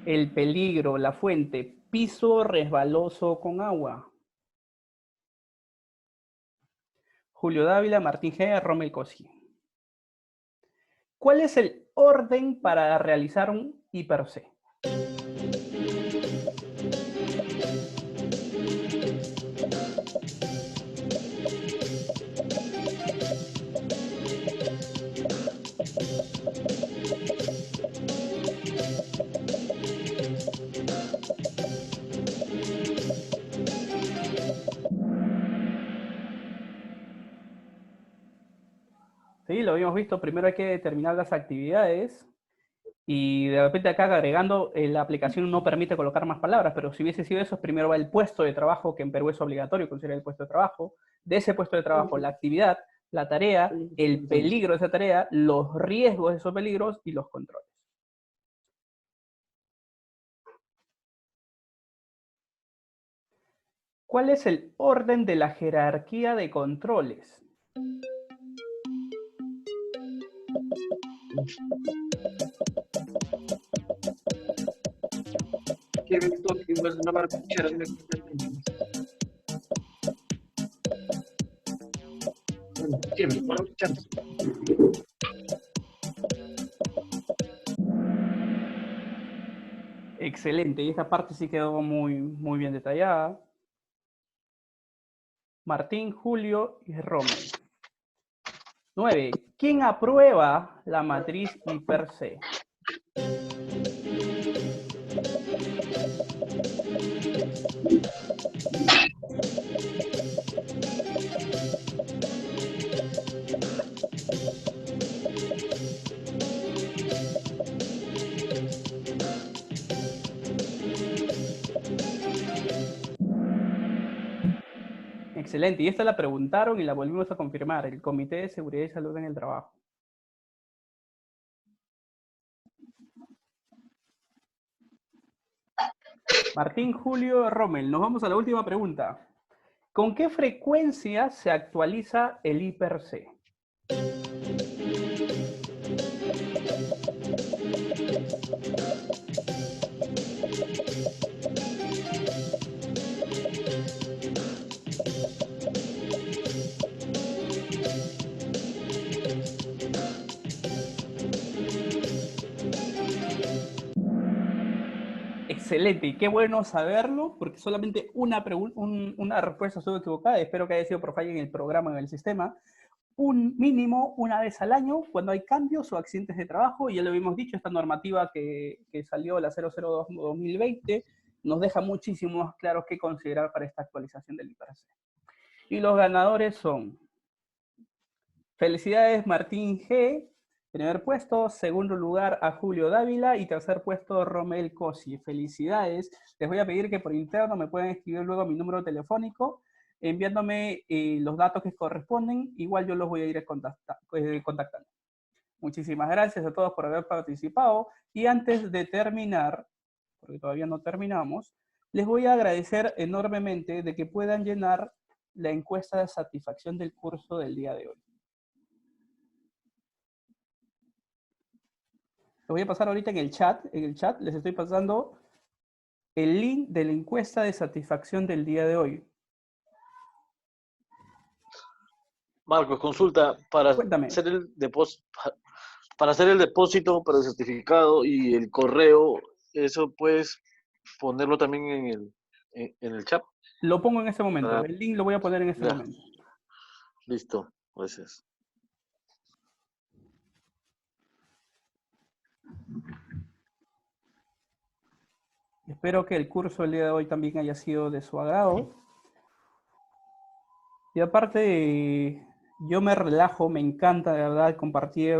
El peligro, la fuente, piso resbaloso con agua. Julio Dávila, Martín G., Rommel Cosi. ¿Cuál es el orden para realizar un hiper C? Sí, lo habíamos visto. Primero hay que determinar las actividades y de repente acá agregando, la aplicación no permite colocar más palabras, pero si hubiese sido eso, primero va el puesto de trabajo, que en Perú es obligatorio considerar el puesto de trabajo. De ese puesto de trabajo, la actividad, la tarea, el peligro de esa tarea, los riesgos de esos peligros y los controles. ¿Cuál es el orden de la jerarquía de controles? Excelente, y esta parte sí quedó muy bien detallada. Martín, Julio y Rommel. 9. ¿Quién aprueba la matriz hiper C? Excelente, y esta la preguntaron y la volvimos a confirmar, el Comité de Seguridad y Salud en el Trabajo. Martín, Julio, Rommel, nos vamos a la última pregunta. ¿Con qué frecuencia se actualiza el hiper C? Excelente, y qué bueno saberlo, porque solamente una respuesta estuvo equivocada. Espero que haya sido por falla en el programa, en el sistema. Un mínimo una vez al año cuando hay cambios o accidentes de trabajo. Ya lo habíamos dicho, esta normativa que salió, la 002-2020, nos deja muchísimo más claro qué considerar para esta actualización del IPRC. Y los ganadores son, felicidades Martín G., primer puesto, segundo lugar a Julio Dávila y tercer puesto Rommel Cosi. Felicidades. Les voy a pedir que por interno me puedan escribir luego mi número telefónico enviándome los datos que corresponden. Igual yo los voy a ir contactando. Muchísimas gracias a todos por haber participado. Y antes de terminar, porque todavía no terminamos, les voy a agradecer enormemente de que puedan llenar la encuesta de satisfacción del curso del día de hoy. Lo voy a pasar ahorita en el chat. En el chat les estoy pasando el link de la encuesta de satisfacción del día de hoy. Marcos, consulta, para hacer el depósito, para el certificado y el correo, ¿eso puedes ponerlo también en el chat? Lo pongo en este momento. El link lo voy a poner en este momento. Listo, gracias. Espero que el curso del día de hoy también haya sido de su agrado. Y aparte, yo me relajo, me encanta de verdad compartir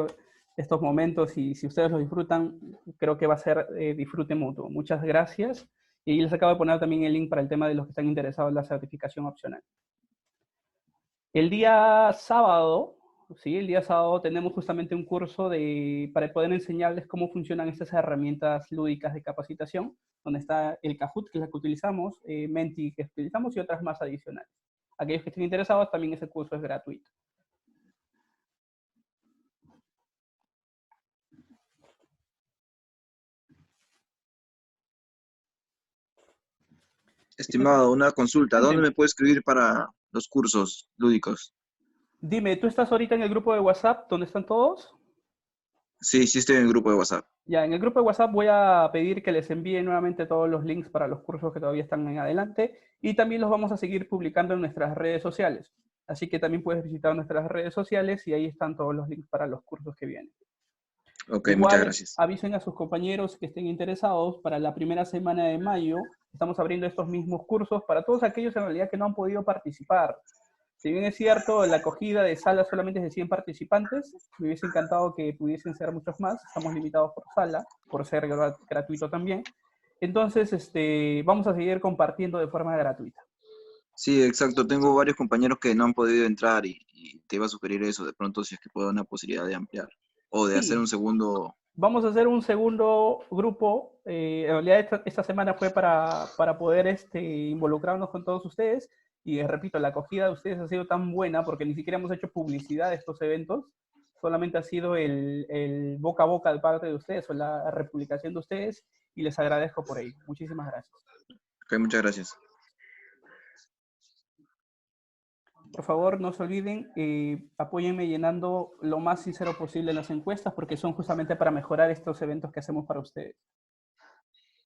estos momentos y si ustedes lo disfrutan, creo que va a ser disfrute mutuo. Muchas gracias. Y les acabo de poner también el link para el tema de los que están interesados en la certificación opcional. El día sábado, ¿sí? El día sábado tenemos justamente un curso para poder enseñarles cómo funcionan estas herramientas lúdicas de capacitación, donde está el Kahoot, que es la que utilizamos, Menti, que utilizamos, y otras más adicionales. Aquellos que estén interesados, también ese curso es gratuito. Estimado, una consulta. ¿Dónde me puedo escribir para los cursos lúdicos? Dime, ¿tú estás ahorita en el grupo de WhatsApp donde están todos? Sí, sí estoy en el grupo de WhatsApp. Ya, en el grupo de WhatsApp voy a pedir que les envíe nuevamente todos los links para los cursos que todavía están en adelante y también los vamos a seguir publicando en nuestras redes sociales. Así que también puedes visitar nuestras redes sociales y ahí están todos los links para los cursos que vienen. Ok, Igual, muchas gracias. avisen a sus compañeros que estén interesados para la primera semana de mayo. Estamos abriendo estos mismos cursos para todos aquellos en realidad que no han podido participar. Si bien es cierto, la acogida de sala solamente es de 100 participantes, me hubiese encantado que pudiesen ser muchos más. Estamos limitados por sala, por ser gratuito también. Entonces, vamos a seguir compartiendo de forma gratuita. Sí, exacto. Tengo varios compañeros que no han podido entrar y te iba a sugerir eso, de pronto si es que puedo dar una posibilidad de ampliar o de hacer un segundo. Vamos a hacer un segundo grupo. En realidad esta semana fue para poder involucrarnos con todos ustedes. Y repito, la acogida de ustedes ha sido tan buena porque ni siquiera hemos hecho publicidad de estos eventos. Solamente ha sido el boca a boca de parte de ustedes o la republicación de ustedes. Y les agradezco por ello. Muchísimas gracias. Ok, muchas gracias. Por favor, no se olviden, apóyenme llenando lo más sincero posible las encuestas porque son justamente para mejorar estos eventos que hacemos para ustedes.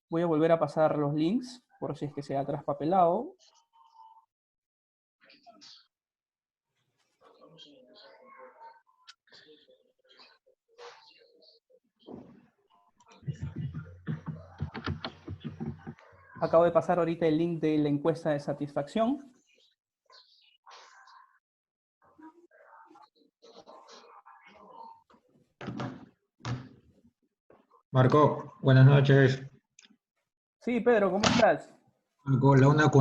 Voy a volver a pasar los links por si es que se ha traspapelado. Acabo de pasar ahorita el link de la encuesta de satisfacción. Marco, buenas noches. Sí, Pedro, ¿cómo estás? Marco, una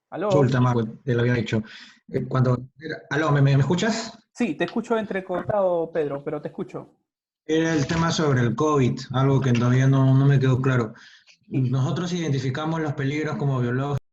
¿Aló? consulta, Marco, te lo había dicho. Aló, ¿me escuchas? Sí, te escucho entrecortado, Pedro, pero te escucho. Era el tema sobre el COVID, algo que todavía no me quedó claro. Nosotros identificamos los peligros como biológicos